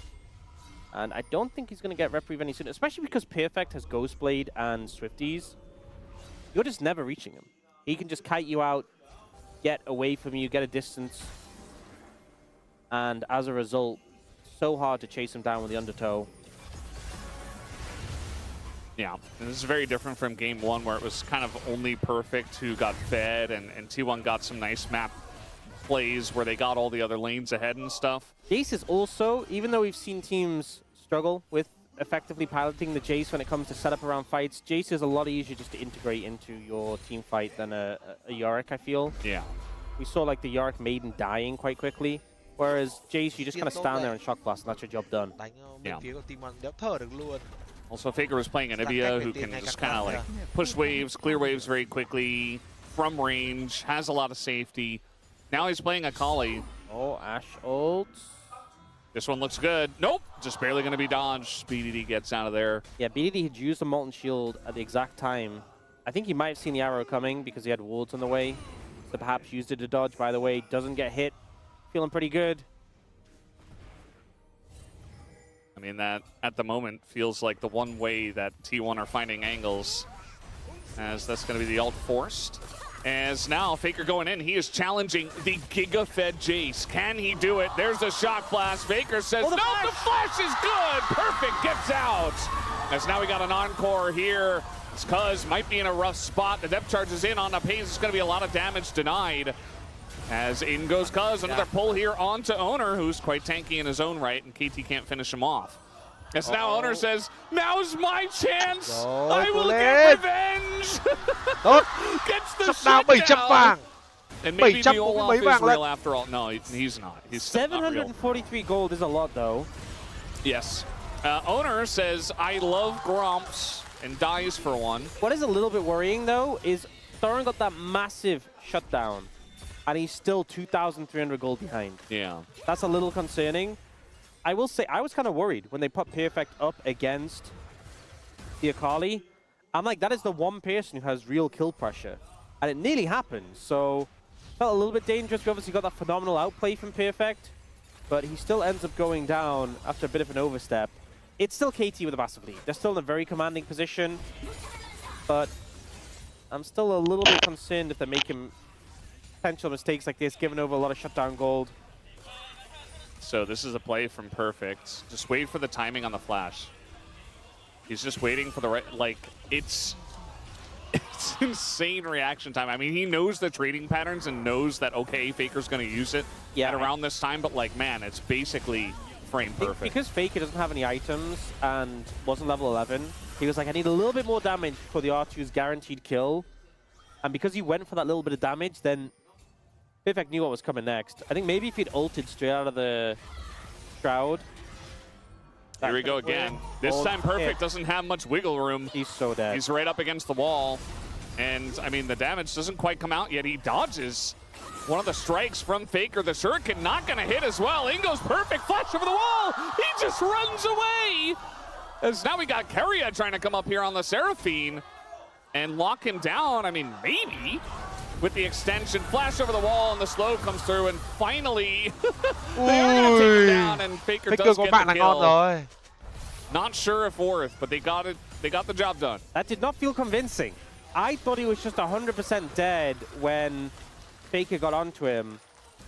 And I don't think he's going to get Reprieve any sooner, especially because Perfect has Ghostblade and Swifties. You're just never reaching him. He can just kite you out, get away from you, get a distance. And as a result, so hard to chase him down with the undertow. Yeah, and this is very different from game 1 where it was kind of only Perfect who got fed and T1 got some nice map plays where they got all the other lanes ahead and stuff. Jace is also, even though we've seen teams struggle with effectively piloting the Jace when it comes to setup around fights, Jace is a lot easier just to integrate into your team fight than a Yorick, I feel. Yeah. We saw like the Yorick Maiden dying quite quickly, whereas Jace, you just kind of stand there and shock blast and that's your job done. Đánh bên phía của team Mạnh đéo thở được luôn. Also, Faker was playing Anivia, who can just kind of like push waves, clear waves very quickly, from range, has a lot of safety. Now he's playing Akali. Oh, Ashe ults. This one looks good. Nope, just barely going to be dodged. BDD gets out of there. Yeah, BDD had used the Molten Shield at the exact time. I think he might have seen the arrow coming because he had wards on the way. So perhaps used it to dodge. By the way, doesn't get hit. Feeling pretty good. I mean, that at the moment feels like the one way that T1 are finding angles, as that's going to be the ult forced. As now, Faker going in. He is challenging the Giga-fed Jace. Can he do it? There's a shock blast. Faker says, no, the flash is good. Perfect gets out. As now we got an encore here. Cuz might be in a rough spot. The depth charge is in on the pace. It's going to be a lot of damage denied. As in goes Cuz. Another pull here onto Owner, who's quite tanky in his own right, and KT can't finish him off. As now Owner says, now's my chance. I will get revenge. Gets the shutdown. And maybe the Olaf is real after all. No, he's not. He's still not real. 743 gold is a lot, though. Yes. Owner says, I love Gromps, and dies for one. What is a little bit worrying, though, is Thorin got that massive shutdown, and he's still 2,300 gold behind. Yeah. That's a little concerning. I will say, I was kind of worried when they put Perfect up against the Akali. I'm like, that is the one person who has real kill pressure. And it nearly happened, so felt a little bit dangerous. We obviously got that phenomenal outplay from Perfect, but he still ends up going down after a bit of an overstep. It's still KT with a massive lead. They're still in a very commanding position, but I'm still a little bit concerned if they're making potential mistakes like this, giving over a lot of shutdown gold. So this is a play from Perfect. Just wait for the timing on the flash. He's just waiting for the right, like, it's insane reaction time. I mean, he knows the trading patterns and knows that, okay, Faker's going to use it at around this time, but like, man, it's basically frame perfect. Because Faker doesn't have any items and wasn't level 11, he was like, I need a little bit more damage for the R2's guaranteed kill. And because he went for that little bit of damage, then Perfect knew what was coming next. I think maybe if he'd ulted straight out of the Shroud. Here we go again. This time Perfect doesn't have much wiggle room. He's so dead. He's right up against the wall. And, I mean, the damage doesn't quite come out yet. He dodges one of the strikes from Faker. The Shuriken not going to hit as well. In goes Perfect. Flash over the wall. He just runs away. As now we got Keria trying to come up here on the Seraphine and lock him down. I mean, maybe. With the extension, flash over the wall, and the slow comes through, and finally, they are going to take him down, and Faker does get the kill. Not sure if worth, but they got it. They got the job done. That did not feel convincing. I thought he was just 100% dead when Faker got onto him,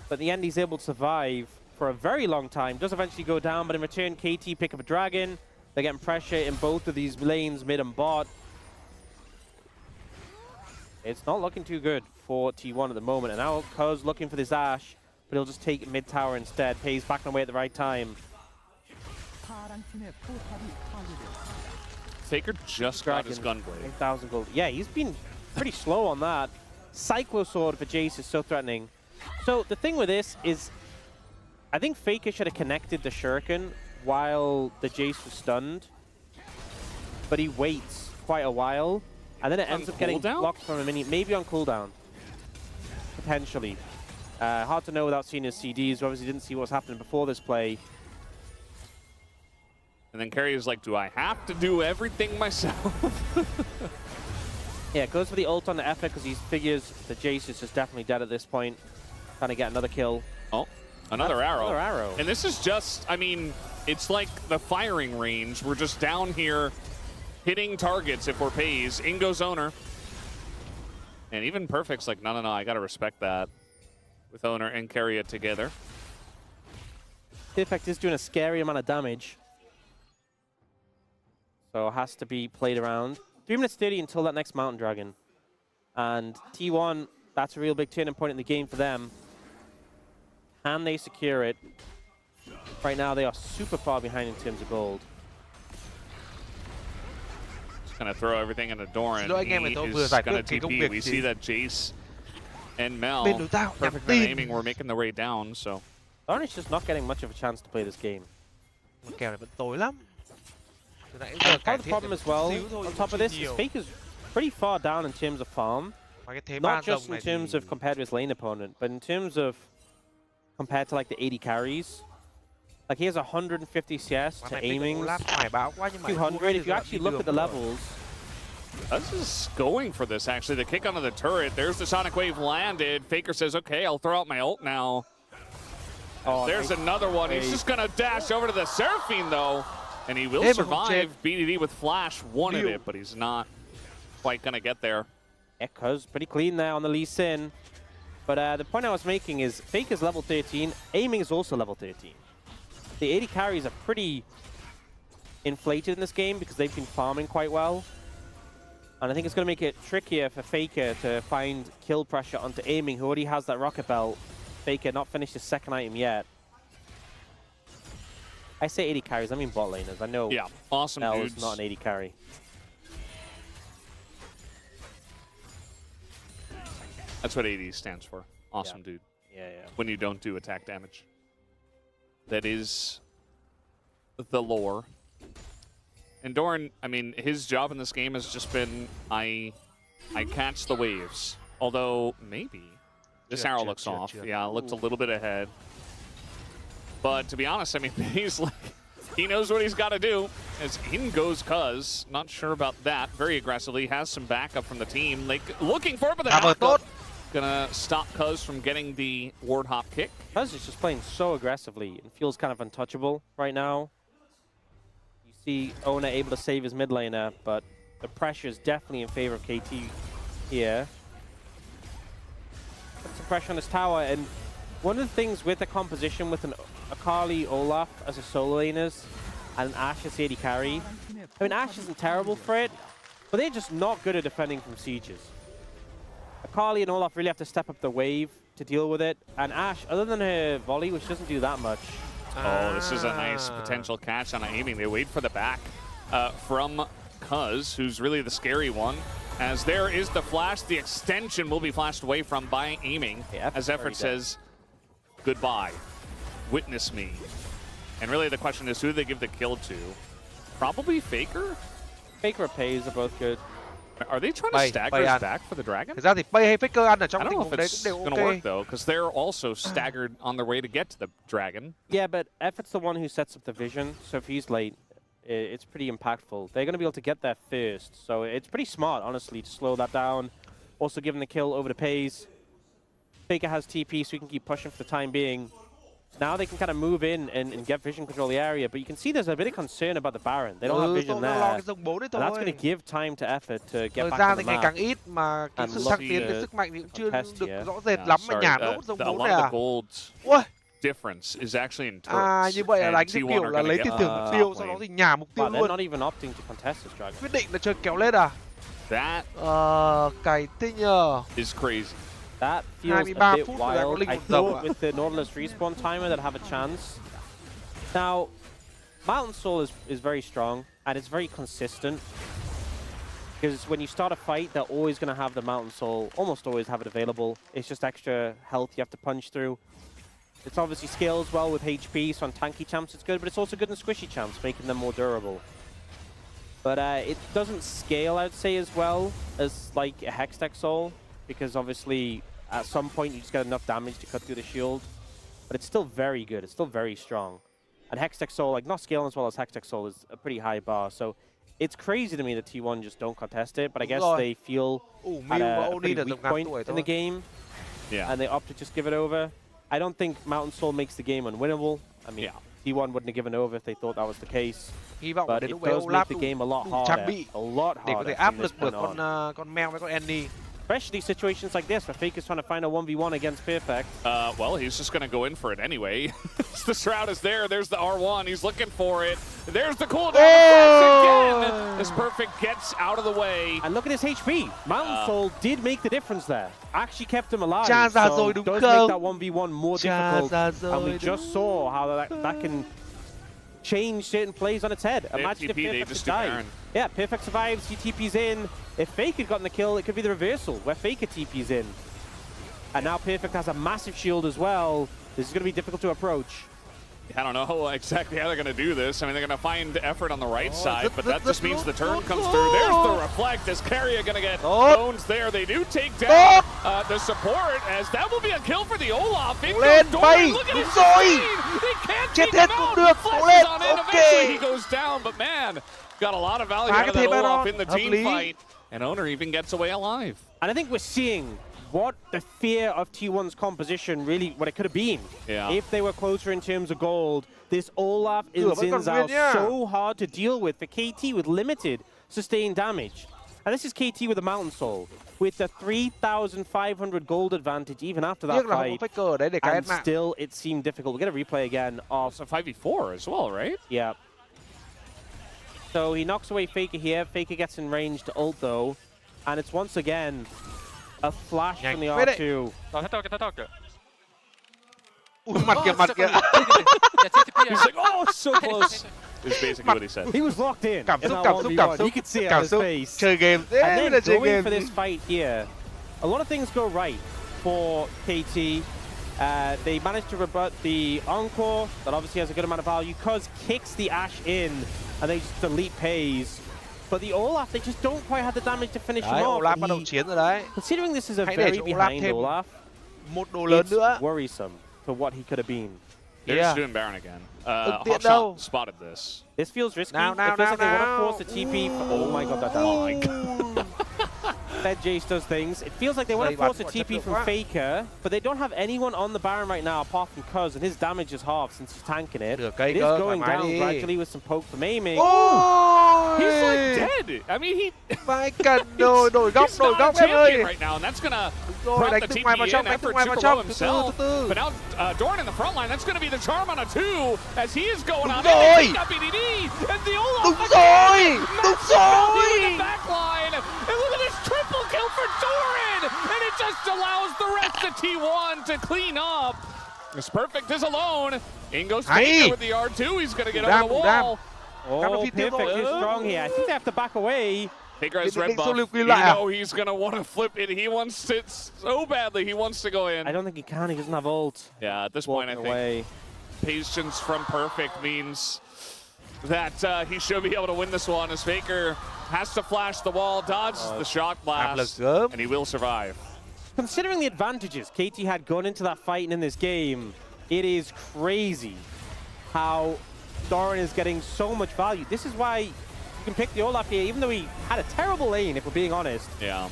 but in the end, he's able to survive for a very long time. Does eventually go down, but in return, KT pick up a dragon. They're getting pressure in both of these lanes, mid and bot. It's not looking too good for T1 at the moment. And now Cuz looking for this Ashe, but he'll just take mid tower instead. Pays back away at the right time. Faker just got his gunblade. 8,000 gold. Yeah, he's been pretty slow on that. Cyclo Sword for Jace is so threatening. So the thing with this is, I think Faker should have connected the Shuriken while the Jace was stunned. But he waits quite a while. And then it ends up getting blocked from a mini, maybe on cooldown. Potentially. Hard to know without seeing his CDs. We obviously didn't see what was happening before this play. And then Keria is like, do I have to do everything myself? Yeah, goes for the ult on the Epic because he figures the Jace is just definitely dead at this point. Trying to get another kill. Oh, another arrow. Another arrow. And this is just, I mean, it's like the firing range. We're just down here hitting targets if we're pays. In goes Owner. And even Perfect's like, no, I got to respect that. With Owner and Keria together. Perfect is doing a scary amount of damage. So it has to be played around. 3 minutes 30 until that next Mountain Dragon. And T1, that's a real big turning point in the game for them. Can they secure it? Right now they are super far behind in terms of gold. Going to throw everything into Doran. He is going to TP. We see that Jace and Mel, perfect for aiming, we're making the way down, so. Doran is just not getting much of a chance to play this game. Kèo này vẫn tối lắm. Part of the problem as well, on top of this, is Faker's pretty far down in terms of farm. Not just in terms of compared to his lane opponent, but in terms of compared to like the 80 carries. Like he has 150 CS to aiming, 200. If you actually look at the levels. This is going for this, actually. The kick onto the turret. There's the Sonic Wave landed. Faker says, okay, I'll throw out my ult now. Oh, there's another one. He's just going to dash over to the Seraphine, though. And he will survive. BDD with Flash wanted it, but he's not quite going to get there. Echo's pretty clean there on the Lee Sin. But the point I was making is Faker's level 13, aiming is also level 13. The 80 carries are pretty inflated in this game because they've been farming quite well. And I think it's going to make it trickier for Faker to find kill pressure onto aiming, who already has that rocket belt. Faker not finished his second item yet. I say 80 carries, I mean bot laners. I know awesome L dudes. is not an 80 carry. That's what 80 stands for. Awesome dude. Yeah. When you don't do attack damage. That is the lore. And Doran, I mean, his job in this game has just been, I catch the waves. Although, maybe. This arrow looks off. Yeah, it looked a little bit ahead. But to be honest, I mean, he's like, he knows what he's got to do. As in goes Cuz. Not sure about that. Very aggressively. Has some backup from the team. Like, looking for it, but they're gonna stop Cuz from getting the ward hop kick. Cuz is just playing so aggressively and feels kind of untouchable right now. You see Ona able to save his mid laner, but the pressure is definitely in favor of KT here. Put some pressure on his tower, and one of the things with the composition with an Akali Olaf as a solo laners and an Ashe as AD carry, I mean, Ashe isn't terrible for it, but they're just not good at defending from sieges. Akali and Olaf really have to step up the wave to deal with it, and Ashe, other than her volley, which doesn't do that much. Oh, this is a nice potential catch on aiming. They wait for the back from Cuz, who's really the scary one. As there is the flash, the extension will be flashed away from by aiming. As Effort says, goodbye, witness me. And really the question is, who do they give the kill to? Probably Faker? Faker or Pays are both good. Are they trying to stagger us back for the Dragon? Thực ra thì Pay hay Faker ăn ở I trong don't tình know huống if đấy it's cũng going đều to ok. work, though, because they're also staggered on their way to get to the Dragon. Yeah, but Effort's the one who sets up the vision, so if he's late, it's pretty impactful. They're going to be able to get there first, so it's pretty smart, honestly, to slow that down. Also giving the kill over to Pays. Faker has TP, so he can keep pushing for the time being. Now they can kind of move in and get vision control the area, but you can see there's a bit of concern about the Baron. They don't have vision there, lo cái dòng 4 đấy and that's going thôi. to give time to Effort to get Thời back gian on thì the ngày map. càng ít mà cái And sự look thăng tiến, the cái sức mạnh thì cũng chưa contest được here. rõ rệt lắm mà nhả nốt dòng a 4 lot này of the à. gold Ui, difference is actually in turrets. như vậy là and đánh cái T1 kiểu are là gonna lấy get tiền thưởng mục top tiêu, sau đó lane. thì nhả mục tiêu Wow, they're luôn. not even opting to contest this Dragon. Quyết định là chơi kéo lên à? That Cày thế nhờ. is crazy. That feels a 23 bit phút rồi đã có wild. linh I hồn rồng thought ạ. with the Nautilus respawn timer they'd have a chance. Now, Mountain Soul is very strong, and it's very consistent. Because when you start a fight, they're always going to have the Mountain Soul, almost always have it available. It's just extra health you have to punch through. It's obviously scales well with HP, so on tanky champs it's good, but it's also good in squishy champs, making them more durable. But it doesn't scale, I'd say, as well as like a Hextech Soul, because obviously at some point you just get enough damage to cut through the shield. But it's still very good, it's still very strong. And Hextech Soul, like not scaling as well as Hextech Soul, is a pretty high bar. So it's crazy to me that T1 just don't contest it, but I guess they feel at a pretty weak point in the game, and they opt to just give it over. I don't think Mountain Soul makes the game unwinnable. I mean, T1 wouldn't have given over if they thought that was the case. But it does make the game a lot harder, a lot để có harder thể áp from this lực được point on. con Mel với con Annie. Especially situations like this where Faker's trying to find a 1v1 against Perfect. Well, he's just going to go in for it anyway. The Shroud is there. There's the R1. He's looking for it. There's the cooldown. Again. This Perfect gets out of the way. And look at his HP. Mountain Soul did make the difference there. Actually kept him alive. Cha ra so rồi it đúng does không? make that 1v1 more difficult. And we just saw how that can change certain plays on its head. They Imagine if TP, they Perfect just had do died. Baron. Yeah, Perfect survives, he TP's in. If Fake had gotten the kill, it could be the reversal, where Faker TP's in. And now Perfect has a massive shield as well. This is going to be difficult to approach. I don't know exactly how they're going to do this. I mean, they're going to find Effort on the right side, but that just means the turn comes through. There's the Reflect. Is Carrier going to get bones there? They do take down the support, as that will be a kill for the Olaf. In Lên, goes bay, Doran. Look at đúng his rồi. speed. They can't Chết take hết him cũng out. được, Flashes lên, on in. ok. Eventually he goes down, but man, got a lot of value out of that Olaf in the team lý. fight. And Owner even gets away alive. And I think we're seeing what the fear of T1's composition really, what it could have been. Yeah. If they were closer in terms of gold. This Olaf in vẫn còn Xin Zhao nguyên nha. so hard to deal with for KT with limited sustained damage. And this is KT with a Mountain Soul, with the 3,500 gold advantage even after that Tiếc là không fight. có faker ở đấy để cái And mạng. still, it seemed difficult. We're going to replay again of... It's a 5v4 as well, right? Yeah. So he knocks away Faker here. Faker gets in range to ult though. And it's once again a flash from the Nhanh phết R2. Thao tác kìa. Ui, mặt kìa, mặt kìa. He's like, oh, so close. Is basically what he said. He was locked in. Cảm in xúc, that cảm xúc, 1v1. cảm xúc. You could see it on Cảm his xúc. face. Chơi game. Thế And mới then là chơi going game. for this fight here, a lot of things go right for KT. They managed to rebut the Encore, that obviously has a good amount of value, Cuz kicks the Ashe in, and they just delete Pays. But the Olaf, they just don't quite have the damage to finish him Đấy, off. Olaf and bắt đầu he- chiến rồi đấy. Considering this is a Hãy để very cho Olaf behind thêm Olaf, một đồ lớn nữa. it's worrisome for what he could have been. They're Yeah. just doing Baron again. tiện đâu. Hotshot spotted this. This feels risky. Now, it feels like they want to now. force a TP. Oh my god, that down. Oh my god. That Jace does things. It feels like they want to Đây, force a bắn TP chất from lượng quá. Faker, but they don't have anyone on the Baron right now apart from Cuz, and his damage is half since he's tanking it. Được cây It is cơ, going thoải mái down đi. gradually with some poke from aiming. Ôi! He's like dead. I mean, he. Phải cần đổi góc, He's đổi not góc a em ơi. champion right now, and that's gonna Rồi, prompt đánh the từ TP ngoài vào trong, in, đánh từ effort ngoài to vào below trong, từ himself. từ. But now Doran in the front line, that's gonna be the charm on a 2 as he is going on. Đúng rồi. And they pick up BDD, and the Olaf Đúng again. rồi, đúng Massive in rồi. the back line. And look at this triple kill for Doran, and it just allows the rest of T1 to clean up. It's perfect is alone. In goes Hay. Faker with the R2. He's gonna get Đủ over đam, the đủ đam. wall. Oh, phi tiêu perfect rồi. is strong here. I think they have to back away. Faker has Định- red định buff. số liều quy You lại à? know he's gonna want to flip it. He wants it so badly. He wants to go in. I don't think he can. He doesn't have ult. Yeah, at this point, I Walking think away. patience from Perfect means that he should be able to win this one as Faker has to flash the wall, dodges the shock Áp lực blast, gớm. and he will survive. Considering the advantages KT had going into that fight and in this game, it is crazy how Doran is getting so much value. This is why you can pick the Olaf here, even though he had a terrible lane, if we're being honest. Yeah.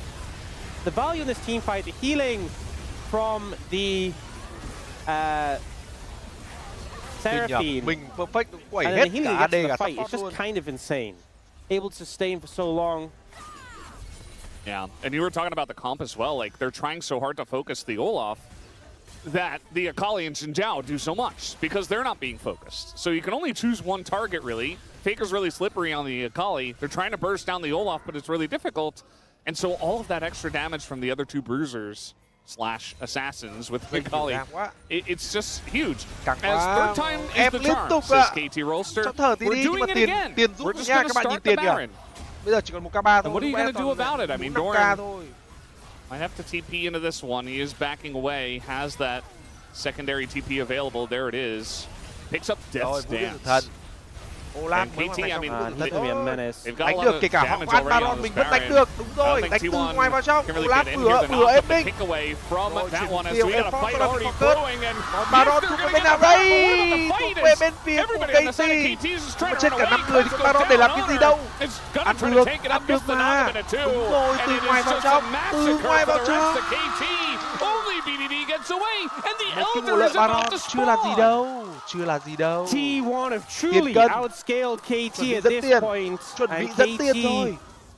The value in this team fight, the healing from the Seraphine, Mình perfect quẩy and hết then the healing cả he AD gets cả in the fight, it's support just luôn. kind of insane. Able to sustain for so long. Yeah, and you were talking about the comp as well. Like, they're trying so hard to focus the Olaf that the Akali and Jinzhao do so much because they're not being focused. So you can only choose one target, really. Faker's really slippery on the Akali. They're trying to burst down the Olaf, but it's really difficult. And so all of that extra damage from the other two bruisers / assassins with the Mình Akali, cảm quá. it's just huge. Càng As quá. third time is Ép the liên charm, tục says ạ. KT Rolster. Cho thở tí We're đi, nhưng doing mà it tiền again. tiền giúp We're just nha, going các to bạn nhìn start the tiền kìa. Baron. Bây giờ chỉ còn một K3 thôi. And what are you gonna do about it? I mean, 5K Doran- thôi. Might have to TP into this one. He is backing away, has that secondary TP available. There it is. Picks up Rồi, Death's vũ điện tử Dance. thần. Olaf And mới KT, hoàn I thành mean, xong vũ He's điện tử going to be a thần. menace. They've got a Đánh lot được, of kể cả họ damage ăn already on Baron this mình vẫn đánh Baron. được. Đúng I rồi, don't đánh think từ T1 ngoài vào trong. can really Olaf get in here. bừa, They're bừa not ép the mình. pick away from Rồi, that chuyển one as tiêu, we got a F4 fight là already focus. growing and Còn yes, Baron they're thuộc gonna về bên get nào the đây? Baron, but the Thuộc fight về is bên phía của everybody on the side of KT. KT is just Nhưng trying mà to chết run cả away. 5 người thì Goes con Baron down để làm on cái gì her. đâu. It's gonna Ăn try to được, take it ăn up, được gets the knock mà. of it too. Đúng rồi, And từ it ngoài is vào just a trong, từ massacre ngoài for vào the rest trong. of KT. Only BDD gets away, and the Một cái bộ Elder lợi is about Baron to chưa là gì spawn. đâu. Chưa là gì đâu. T1 have truly cân. outscaled KT Chuẩn bị at dẫn this tiền. point, Chuẩn bị and dẫn tiền KT, thôi.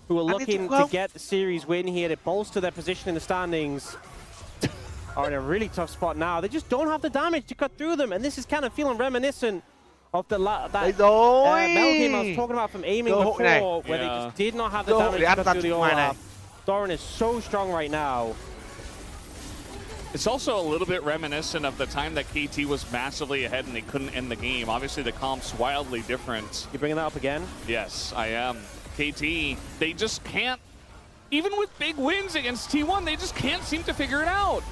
who are Ăn đi looking chung to không? get the series win here to bolster their position in the standings, are in a really tough spot now. They just don't have the damage to cut through them, and this is kind of feeling reminiscent of the Đấy that rồi. Mel game I was talking about from aiming Cơ hội này. before, where they Yeah. just did not have the Cơ hội damage để to ăn cut tạt through the từ ngoài này. Olaf. Doran is so strong right now. It's also a little bit reminiscent of the time that KT was massively ahead and they couldn't end the game. Obviously, the comp's wildly different. You bringing that up again? Yes, I am. KT, they just can't, even with big wins against T1, they just can't seem to figure it out.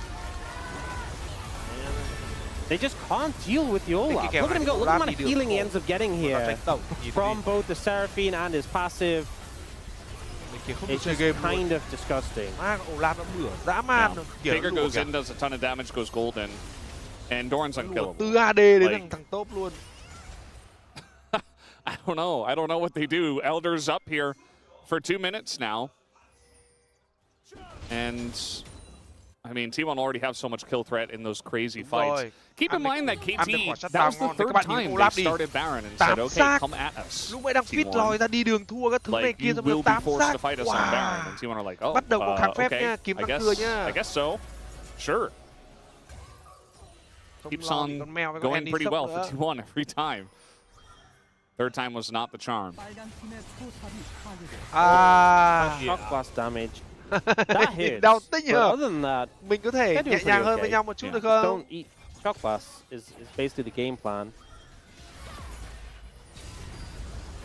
They just can't deal with the Olaf. kèo Look at him này go. của Look at the Olaf amount of đi được healing he rồi. ends up getting Nó here tránh tổng. Nhìn from đi. both the Seraphine and his passive. Mình kia không được It's chơi just game luôn. kind of disgusting. Má, Olaf nó bửa dã man. Kìa, Faker nó lùa goes kìa. in, does a ton of damage, goes golden, and Doran's Lùa unkillable. từ AD đến Like- thằng top luôn. I don't know. I don't know what they do. Elder's up here for 2 minutes now. And I mean, T1 already have so much kill threat in those crazy fights. Rồi. Keep in mind that ăn được quả KT, shutdown that was the ngon. Các third bạn nhìn time Olaf they đi. started Baron and Tám said, okay, xác. come at us. Lúc nãy đang fit T1. lòi ra đi đường thua các thứ này Like, kia you xong will rồi be 8 forced xác. to fight us on Baron. And T1 are like, oh, Bắt đầu có kháng phép okay, nha, kiếm răng cưa nhá. I guess so. Sure. Không Keeps lo on bị con mèo với con going Andy pretty sốc well nữa. for T1 every time. Third time was not the charm. Shock blast damage. That hits. Đau tích But nhở. other than that, Mình có thể They're doing nhẹ nhàng pretty hơn okay. với nhau một chút Yeah. được don't không? eat shock blast is basically the game plan.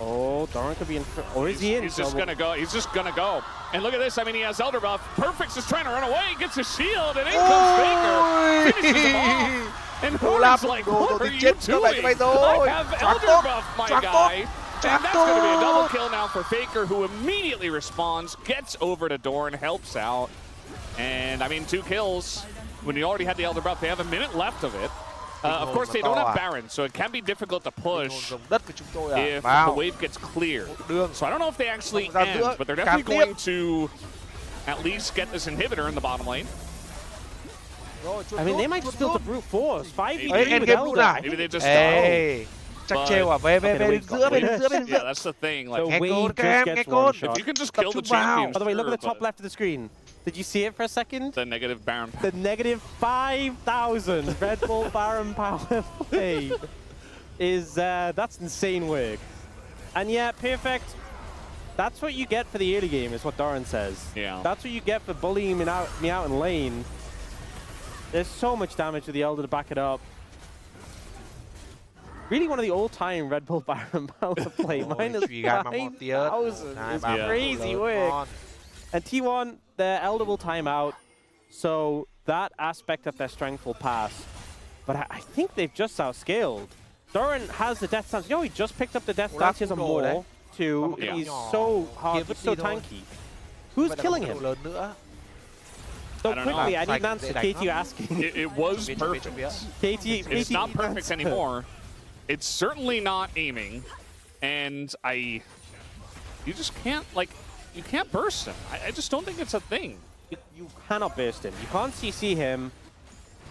Oh, Doran could be in. Or is he in? He's just trouble? gonna go. He's just gonna go. And look at this. I mean, he has Elder buff. Perfect's just trying to run away. Gets his shield, and in comes Faker. Finishes him off. And Olaf Horn's like, đồ what đồ are thì you chết các bạn cho mày doing? thôi. I have Choáng Elder tốt, buff, my choáng tốt, guy. choáng And that's going to be a double tốt. kill now for Faker, who immediately responds, gets over to Doran, helps out. And, I mean, 2 kills. When you already had the Elder buff, they have a minute left of it. Of course, they don't have Baron, so it can be difficult to push Dùng đất với chúng tôi à? if the Vào. wave gets cleared. Đường. So I don't know if they actually Không ra end, nữa. but they're Cản definitely tiếp. going to at least get this inhibitor in the bottom lane. Rồi, chuột I mean, they nút, might chuột just build nút. the brute force. 5v3 Ê, with endgame luôn à? Elder. Maybe they just Ê, chắc But- trêu à? Về Okay, bên wait, giữa, bên wait. giữa, bên Yeah, giữa. that's the thing. So Like, Nghe Wade code just các em, gets nghe one code. shot. if you can just Tập kill the trung vào. champion, By the way, look at the top but left of the screen. Did you see it for a second? the negative Baron. The negative 5,000 Red Bull Baron power play is that's insane work. And yeah, perfect. That's what you get for the early game, is what Doran says. Yeah. That's what you get for bullying me out in lane. There's so much damage with the Elder to back it up. Really one of the all-time Red Bull Baron power play. Minus Truy gạt mà một tiếng. 5,000 Hai, is ba, crazy lớn, work. ngon. And T1, their Elder will time out, so that aspect of their strength will pass. But I think they've just outscaled. Doran has the death stance. You know, he just picked up the death stance. He has a Olaf cũng đồ more too. Yeah. He's so hard, Kia vứt he's so đi thôi. tanky. Who's Vậy là killing một him? độ lớn nữa. So I don't know. quickly, I need an Like, answer. they KT, you're asking. It was Wait, perfect. KT, It's not perfect answer. anymore. It's certainly not aiming, and you just can't, like, you can't burst him. I just don't think it's a thing. You cannot burst him. You can't CC him.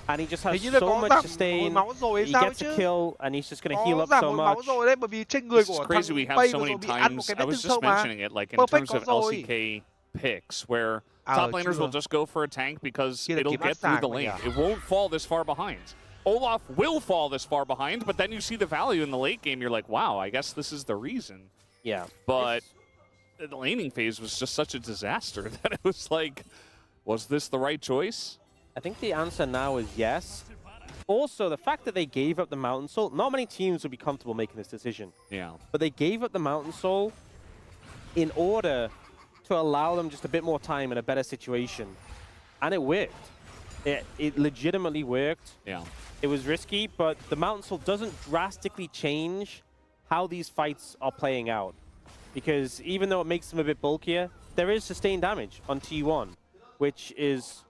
And he just has Hình như là so có much giảm hồi sustain. máu rồi hay He sao ấy gets a chứ? kill, and he's just going to heal Có up giảm so hồi máu much. rồi đấy, bởi vì trên người It's của crazy thằng we have Bay so vừa many rồi bị ăn một times. cái I vết was thương just sâu mà. mentioning it, like in Perfect terms có of rồi. LCK picks, where À, top laners chưa. will just go for a tank because Kia là it'll kiếm get áp through sạc the mà lane. nhỉ? It won't fall this far behind. Olaf will fall this far behind, but then you see the value in the late game. You're like, wow, I guess this is the reason. Yeah. But the laning phase was just such a disaster that it was like, was this the right choice? I think the answer now is yes. Also, the fact that they gave up the Mountain Soul, not many teams would be comfortable making this decision. Yeah. But they gave up the Mountain Soul in order to allow them just a bit more time in a better situation. And it worked. It legitimately worked. Yeah. It was risky, but the Mountain Soul doesn't drastically change how these fights are playing out. Because even though it makes them a bit bulkier, there is sustained damage on T1, which is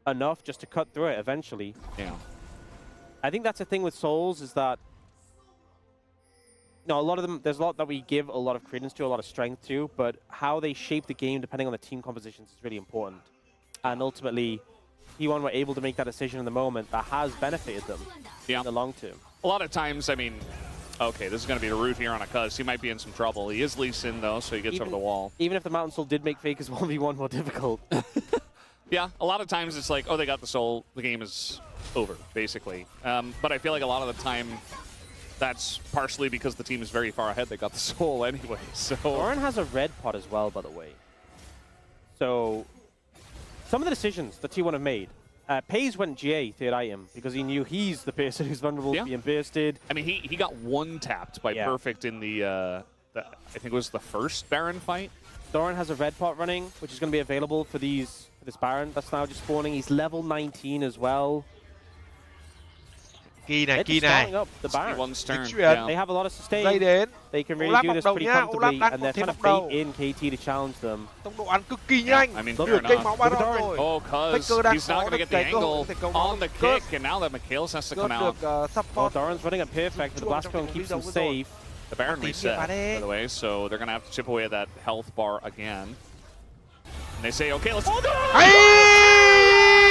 enough just to cut through it eventually. Yeah. I think that's the thing with Souls, is that a lot of them, there's a lot that we give a lot of credence to, a lot of strength to, but how they shape the game depending on the team compositions is really important. And ultimately, T1 were able to make that decision in the moment that has benefited them in the long term. A lot of times, I mean, okay, this is going to be a root here on a Cuz. He might be in some trouble. He is Lee Sin, though, so he gets over the wall. Even if the Mountain Soul did make Faker's 1v1 more difficult. Yeah, a lot of times it's like, oh, they got the soul, the game is over, basically. But I feel like a lot of the time, that's partially because the team is very far ahead. They got the soul anyway, so... Doran has a red pot as well, by the way. So, some of the decisions that T1 have made. Pays went GA, third item, because he knew he's the person who's vulnerable to being bursted. I mean, he got one-tapped by Perfect in the, I think it was the first Baron fight. Doran has a red pot running, which is going to be available for this Baron that's now just spawning. He's level 19 as well. Kỳ này, They're kỳ just này. starting up the Baron. One's turn. Chuyện. Yeah. They have a lot of sustain. Dây đến. They can really Olaf do this bọc đầu pretty nhá. comfortably, Olaf đang and they're thêm trying to bọc đầu. bait in KT to challenge them. Tốc độ ăn cực kỳ nhanh. I mean, Look fair Nửa cây enough. máu Baron rồi. Oh, Cuz, Faker đang he's not có going to được get the cái cơ hội angle để cầu máu. on the Cuz. kick, and now that Mikhails has to Cuz come out. được Oh, support. Doran's running it perfect, but the blast cone keeps him safe. The Baron Tìm reset, điểm by đi. the way, so they're going to have to chip away at that health bar again. And they say, okay, let's... Oh, no! Ấy!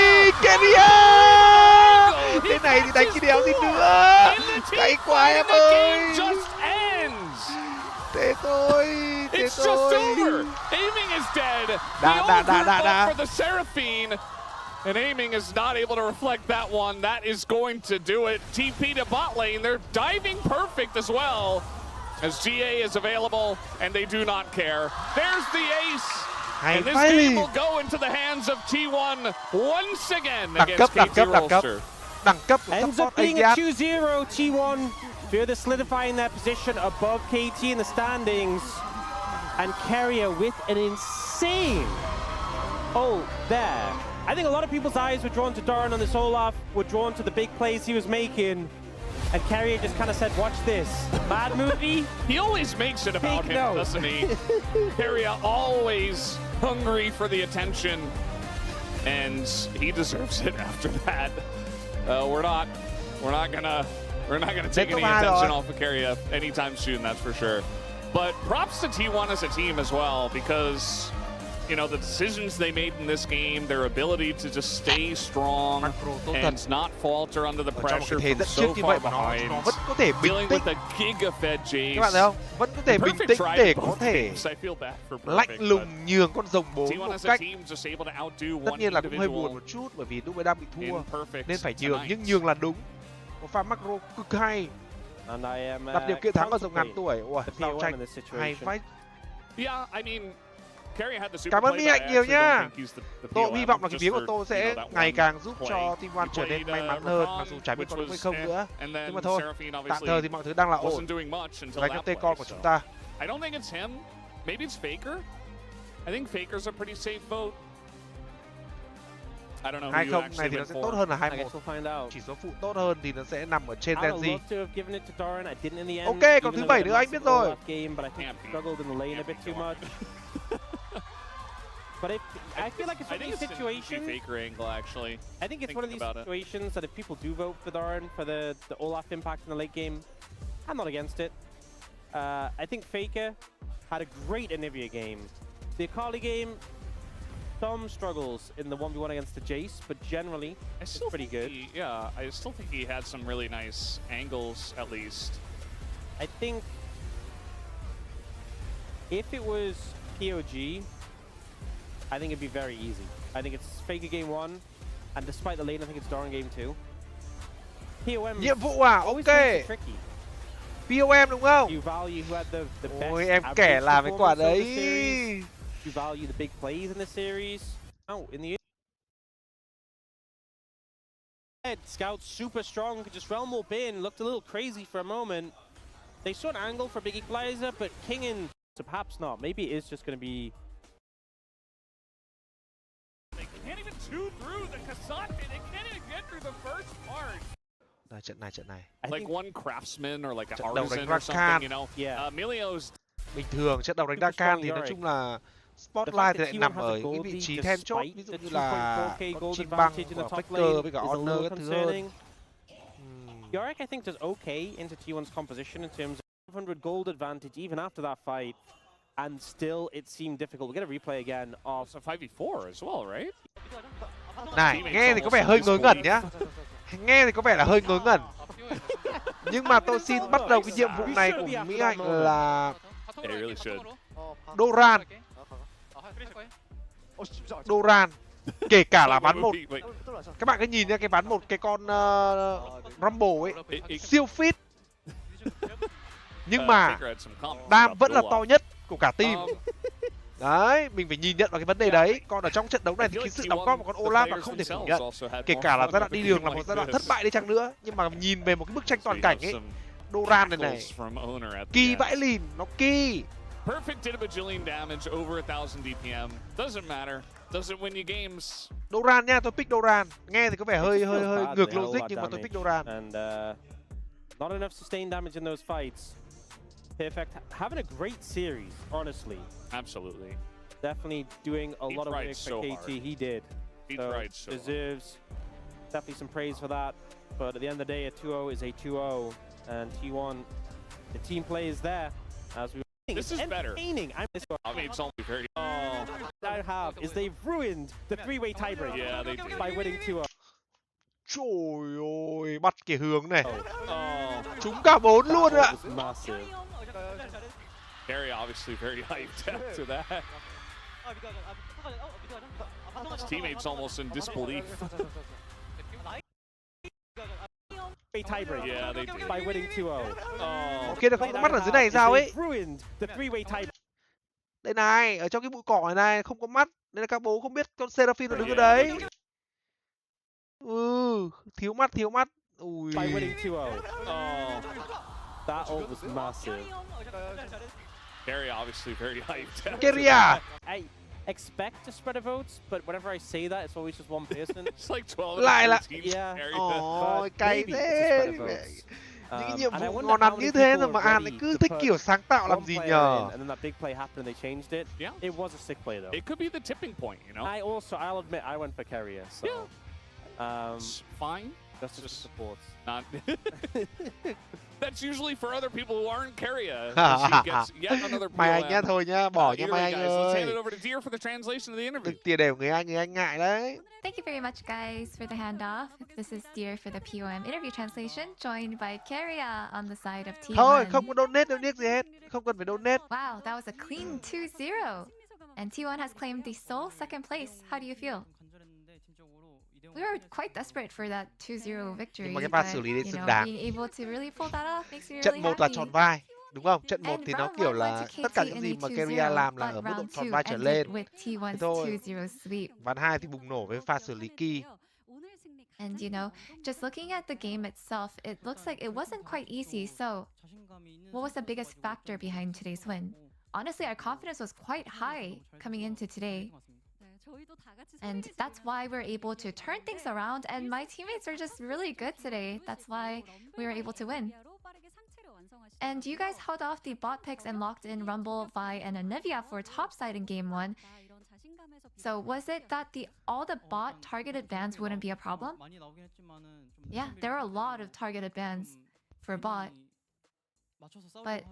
gì nữa. In the Cay team quá fight, em and the game ơi. just ends. Thế thôi, thế It's just thôi. over. Aiming is dead. Đã, The đã. overvote for the Seraphine. And aiming is not able to reflect that one. That is going to do it. TP to bot lane. They're diving perfect as well. As GA is available, and they do not care. There's the ace. Hay And this vậy. game will go into the hands of T1 once again Đẳng against cấp, KT Rolster. Đẳng cấp của Ends support up being a ADS. 2-0. T1 further solidifying their position above KT in the standings. And Carrier with an insane ult there. I think a lot of people's eyes were drawn to Doran on this Olaf, were drawn to the big plays he was making. And Carrier just kind of said, watch this. Mad movie. He always makes it about Big him, no. doesn't he? Carrier always hungry for the attention, and he deserves it after that. We're not gonna take any attention off of Carrier anytime soon, that's for sure. But props to T1 as a team as well, because you know the decisions they made in this game, their ability to just stay strong and not falter under the Ở trong một cái pressure thế from dẫn so trước như vậy far mà nó behind. vẫn có thể bình Dealing tĩnh. with a giga-fed Các bạn thấy Jace. không? Vẫn có thể bình Perfect tĩnh try để to có both thể teams. I feel bad for lạnh Perfect, lùng but nhường con rồng 4 T1 một as a cách. team just able to outdo Tất one nhiên là cũng hơi buồn individual một chút bởi vì lúc ấy đang bị thua in Perfect nên phải nhường, tonight. nhưng nhường là đúng. Một pha macro cực hay, And I am đặt điều kiện thắng ở rồng ngàn contemplating tuổi. Ủa, the sao POM tranh in this hay situation. phách. Yeah, I mean, Carrier had the super Cảm ơn play, Mỹ but I Hạnh nhiều actually don't nha. think he's the Tôi POM hy vọng là cái just biến của for, tôi you sẽ know, that ngày one càng giúp play. cho Team One He trở nên played, may mắn hơn, Rakan, mặc dù chả biết which có đúng hay was không eh, nữa. and then Nhưng mà thôi, Seraphine tạm obviously thời thì mọi thứ đang là ổn. wasn't doing much until Đánh that cái play, T-con của so chúng ta. I don't think it's him. Maybe it's Faker. I think Faker's a pretty safe vote. I don't know who you 2-0 actually này thì nó went sẽ for. tốt hơn là I guess 2-1. we'll find out. Chỉ số phụ tốt hơn thì nó sẽ nằm ở trên I would Genji. love to have given it to Doran. I didn't in the end. Ok, even còn thứ though bảy we had nữa, a anh biết massive rồi. Olaf game, but I think Can't be. struggled in the lane a bit too much. But I feel like it's I one of think these it's an easy situations. Faker angle, actually. I think it's one of these thinking about it. situations that if people do vote for Doran for the Olaf impact in the late game, I'm not against it. I think Faker had a great Anivia game. The Akali game, some struggles in the 1v1 against the Jace, but generally it's pretty good. I still think he had some really nice angles, at least. I think if it was POG, I think it'd be very easy. I think it's Faker game 1, and despite the lane, I think it's Doran game 2. POM Nhiệm vụ à? always Ok. makes it tricky. POM đúng không? You value who had the best Ôi em average kể làm cái quả performance of the đấy. series. You value the big plays in the series. Oh, in the end, Scout super strong, could just realm warp in, looked a little crazy for a moment. They saw an angle for big equalizer, but King and so perhaps not. Maybe it is just going to be. They can't even chew through the Kasate. They can't even get through the first part. Đây, trận này. I Like think one craftsman or like an Trận đầu artisan đánh or something, Rakan. you know? Yeah. Emilio's Bình thường trận đầu đánh Super Dakan strong thì nói Yorick. chung là the spotlight fact thì that lại T1 nằm has ở a những cái gold vị lead trí then chốt, ví despite dụ the như là 2.4k con gold chim băng advantage in the và top Faker lane với cả is a Honor little các thứ hơn. concerning. Yorick, I think, does okay into T1's composition in terms of 500 gold advantage even after that fight, and still it seemed difficult. We'll get a replay again of it's a 5v4 as well, right? Này, nghe thì có vẻ hơi ngớ ngẩn nhá. Nghe thì có vẻ là hơi ngớ ngẩn. Nhưng mà tôi xin bắt đầu cái nhiệm vụ này của Mỹ Hạnh là Yeah, you really should. Doran. Doran. Kể cả là ván một. Wait. Các bạn cứ nhìn nha, cái ván một cái con Rumble ấy siêu fit. Nhưng mà Faker had some comments đam about vẫn là Olaf. to nhất của cả team. Um, Đấy, mình phải nhìn nhận vào cái vấn đề đấy. Còn ở trong trận đấu này I thì feel cái like sự T1, đóng góp của con the Olaf là players không thể phủ themselves nhận. also had Kể more cả là fun giai đoạn with đi a đường game là một like giai đoạn this. thất bại đi chăng nữa, nhưng mà nhìn về một cái bức tranh toàn So cảnh you have ấy, some Doran này tackles from Owner at the kỳ end. vãi lìn, nó kỳ. Perfect did a bajillion damage over 1,000 DPM. Doesn't matter. Doesn't win you games. Doran nha, tôi pick Doran. Nghe thì có vẻ hơi feels bad, ngược they had a logic lot nhưng mà tôi damage. pick Doran. And not enough sustained damage in those fights. Perfect, having a great series, honestly. Absolutely. Definitely doing a He lot of tried work so for KT. hard. He did. He So tried so hard. deserves definitely some praise for that. But at the end of the day, a 2-0 is a 2-0, and T1, the team play is there. As we This it's is better. entertaining. I mean, it's only very. Oh, I have is they've ruined the three-way tiebreak yeah, they did. by winning 2-0. Trời ơi, bắt kìa hướng này. Oh, Trúng cả 4 luôn ạ. Was massive. Gary obviously very hyped after that. His teammates almost in disbelief. Tiebreak. Yeah, they did. By winning 2-0. Oh, Ok, không có mắt ở dưới này sao ấy? Ruined the three-way tie. Đây này, ở trong cái bụi cỏ này không có mắt. Nên là các bố không biết con Seraphine nó đứng ở đấy. Thiếu mắt, thiếu mắt. Ui. By winning 2-0. oh. That ult was massive. Gary obviously very hyped. Keria. I expect to spread the votes, but whenever I say that, it's always just one person. It's like 12 Lại là- teams Yeah. area. Ôi, cay Maybe to thế. spread the votes. Những cái nhiệm And I vụ wonder ngon how nằm many như thế people rồi mà are An ready cứ to thích put kiểu sáng tạo làm one gì player nhờ. in, and then that big play happened and they changed it. Yeah. It was a sick play though. It could be the tipping point, you know? I'll admit, I went for Carrier, so It's fine. just Just- support. Not. That's usually for other people who aren't Carrier. As he gets yet another Mày anh nhá, POM. thôi nhá, bỏ nhá Either mày way, anh guys, let's hand it ơi. over to Deer for the translation of the interview. Đừng tìa đều người anh ngại đấy. Thank you very much, guys, for the handoff. This is Deer for the POM interview translation, joined by Keria on the side of T1. Thôi, không có donate đâu nick gì hết. Không cần phải donate. Wow, that was a clean 2-0. And T1 has claimed the sole second place. How do you feel? We were quite desperate for that 2-0 victory, Nhưng mà cái pha but, xử lý đấy you xứng know, đáng. being able to really pull that off makes me Trận really 1 là happy. tròn vai, đúng không? Trận 1 And thì nó round kiểu one là went to tất cả KT những in gì a mà 2-0, Keria làm là but ở mức độ round tròn 2 vai trở ended lên. with T1's thôi. 2-0 sweep. Ván 2 thì bùng nổ với pha xử lý key. And you know, just looking at the game itself, it looks like it wasn't quite easy. So, what was the biggest factor behind today's win? Honestly, our confidence was quite high coming into today. And that's why we're able to turn things around. And my teammates are just really good today. That's why we were able to win. And you guys held off the bot picks and locked in Rumble, Vi, and Anivia for topside in Game 1. So was it that all the bot targeted bans wouldn't be a problem? Yeah, there are a lot of targeted bans for bot. But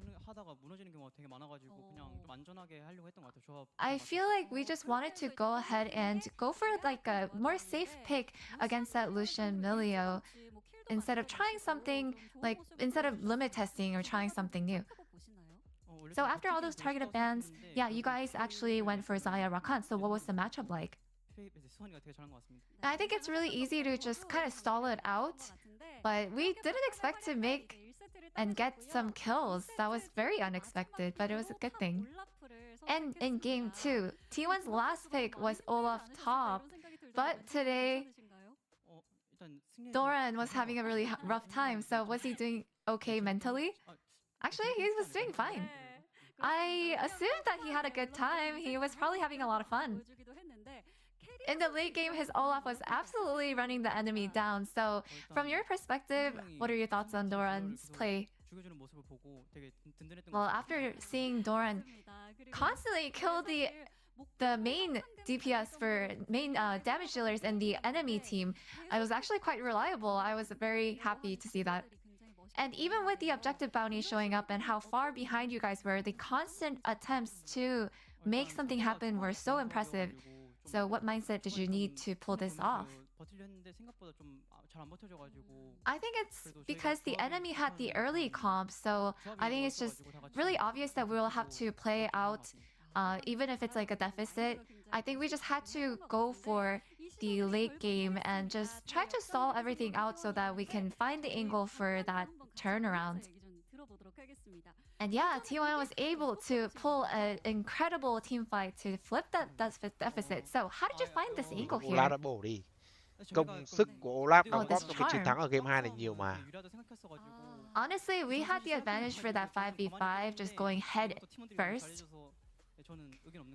I feel like we just wanted to go ahead and go for like a more safe pick against that Lucian Milio instead of trying something like, instead of limit testing or trying something new. So after all those targeted bans, yeah, you guys actually went for Zaya Rakan. So what was the matchup like? I think it's really easy to just kind of stall it out, but we didn't expect to make and get some kills. That was very unexpected, but it was a good thing. And in game 2, T1's last pick was Olaf top, but today Doran was having a really rough time. So was he doing okay mentally? Actually, he was doing fine. I assumed that he had a good time. He was probably having a lot of fun. In the late game, his Olaf was absolutely running the enemy down. So from your perspective, what are your thoughts on Doran's play? Well, after seeing Doran constantly kill the main DPS for main damage dealers in the enemy team, I was actually quite reliable. I was very happy to see that. And even with the objective bounty showing up and how far behind you guys were, the constant attempts to make something happen were so impressive. So what mindset did you need to pull this off? I think it's because the enemy had the early comp, so I think it's just really obvious that we will have to play out, even if it's like a deficit. I think we just had to go for the late game and just try to stall everything out so that we can find the angle for that turnaround. And yeah, T1 was able to pull an incredible team fight to flip that deficit. So how did you find this angle here? Olaf đã bổ đi. Công sức của Olaf đóng góp this cho cái chiến charm. thắng ở game 2 này nhiều mà. Honestly, we had the advantage for that 5v5, just going head first.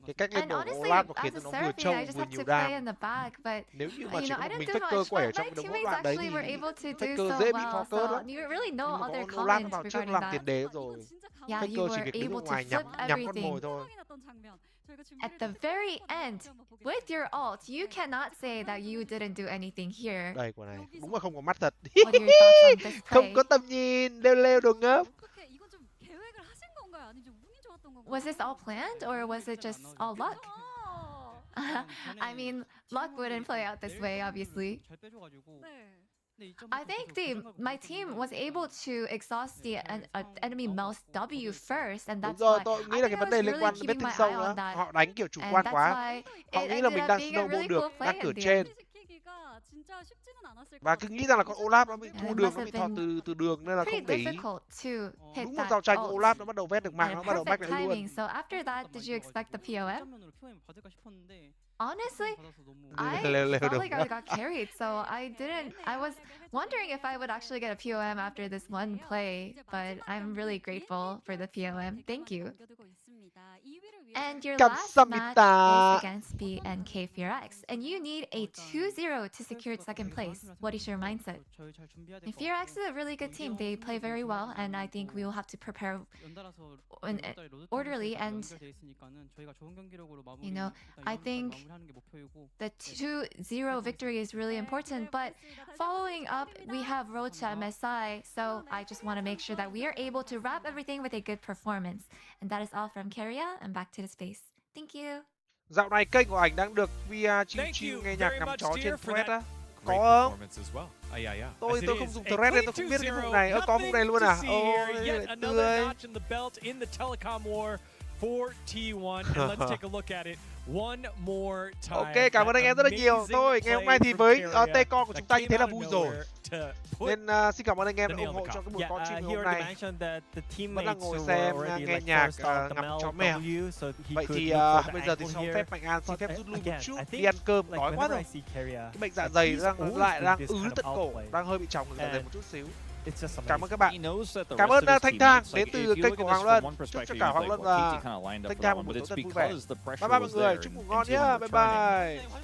Cái cách lên And bổ của honestly, Olaf nó as khiến a cho nó vừa Seraphine, trâu I just vừa have nhiều to play đam. in the back, but Nếu như mà you chỉ know, có I một didn't mình do Faker much, quẩy ở but trong my cái đống hỗn teammates loạn đấy actually thì were able to do Faker so dễ bị well, Faker so lắm. you really Nhưng no mà other có Olaf nó comment vào trước regarding làm that. tiền đề rồi. Yeah, you Faker chỉ were việc đứng able ở to ngoài flip nhắm con everything. mồi thôi. At the very end, with your ult, you cannot say that you didn't do anything here. Đây quả này, đúng là không có mắt thật. What are your thoughts on this Không play? có tầm nhìn, leo leo đồ ngốc. Was this all planned or was it just all luck? I mean, luck wouldn't play out this way, obviously. I think my team was able to exhaust the enemy Mel's W first, and Đúng that's rồi, why tôi nghĩ I là think cái I vấn đề was liên really quan đến vết keeping thương my sâu eye nữa. on that. Họ đánh kiểu chủ And quan that's quá. why Họ it nghĩ là ended mình up đang being a snowball really được, cool play đang cửa in the trên. end. Và cứ nghĩ rằng là con Olaf nó bị Yeah, thu it đường, must nó bị have thọt been từ đường nên là pretty không để ý. difficult to hit Đúng một that giao tranh của ult Olaf nó bắt đầu vét được mạng, at nó a bắt đầu back perfect lại timing. luôn. So after that, did you expect the POM? Honestly, I Leo felt được like I got carried, so I didn't. I was wondering if I would actually get a POM after this one play, but I'm really grateful for the POM. Thank you. And your last match 감사합니다. is against BNK FearX, and you need a 2-0 to secure second place. What is your mindset? And FearX is a really good team. They play very well, and I think we will have to prepare orderly. And you know, I think the 2-0 victory is really important. But following up, we have Road to MSI, so I just want to make sure that we are able to wrap everything with a good performance. And that is all from Keria, and back to the space. Thank you. Dạo này kênh của ảnh đang được via chill Thank chill you nghe nhạc very ngắm much, chó trên dear, for thread that á. great Có không? performance as well. Yeah. Tôi As it không is dùng a thread nên tôi clean không biết cái 2-0, vụ này. Có vụ này luôn à? nothing to see here. Ôi, Yet lại another tươi. notch in the belt in the telecom war for T1. And let's take a look at it one more time. Ok, cảm ơn anh em rất là nhiều. Thôi, ngày hôm nay thì với T-Con của chúng ta như thế là vui rồi. Nên xin cảm ơn anh em đã ủng hộ cho cái buổi con stream ngày hôm nay. Vẫn đang ngồi xem, nghe nhạc, ngắm chó mèo. Vậy thì bây giờ thì sau phép Mạnh An xin phép rút lui một chút, đi ăn cơm, đói quá rồi. Cái bệnh dạ dày đang ứ tận cổ, đang hơi bị tròng dạ dày một chút xíu. Cảm ơn các bạn. Cảm ơn Thanh Thang đến từ kênh của Hoàng Luân. Chúc cho cả Hoàng Luân và Thanh Thang một buổi tối thật vui vẻ. Bye bye mọi người, chúc ngủ ngon nhé. Bye bye.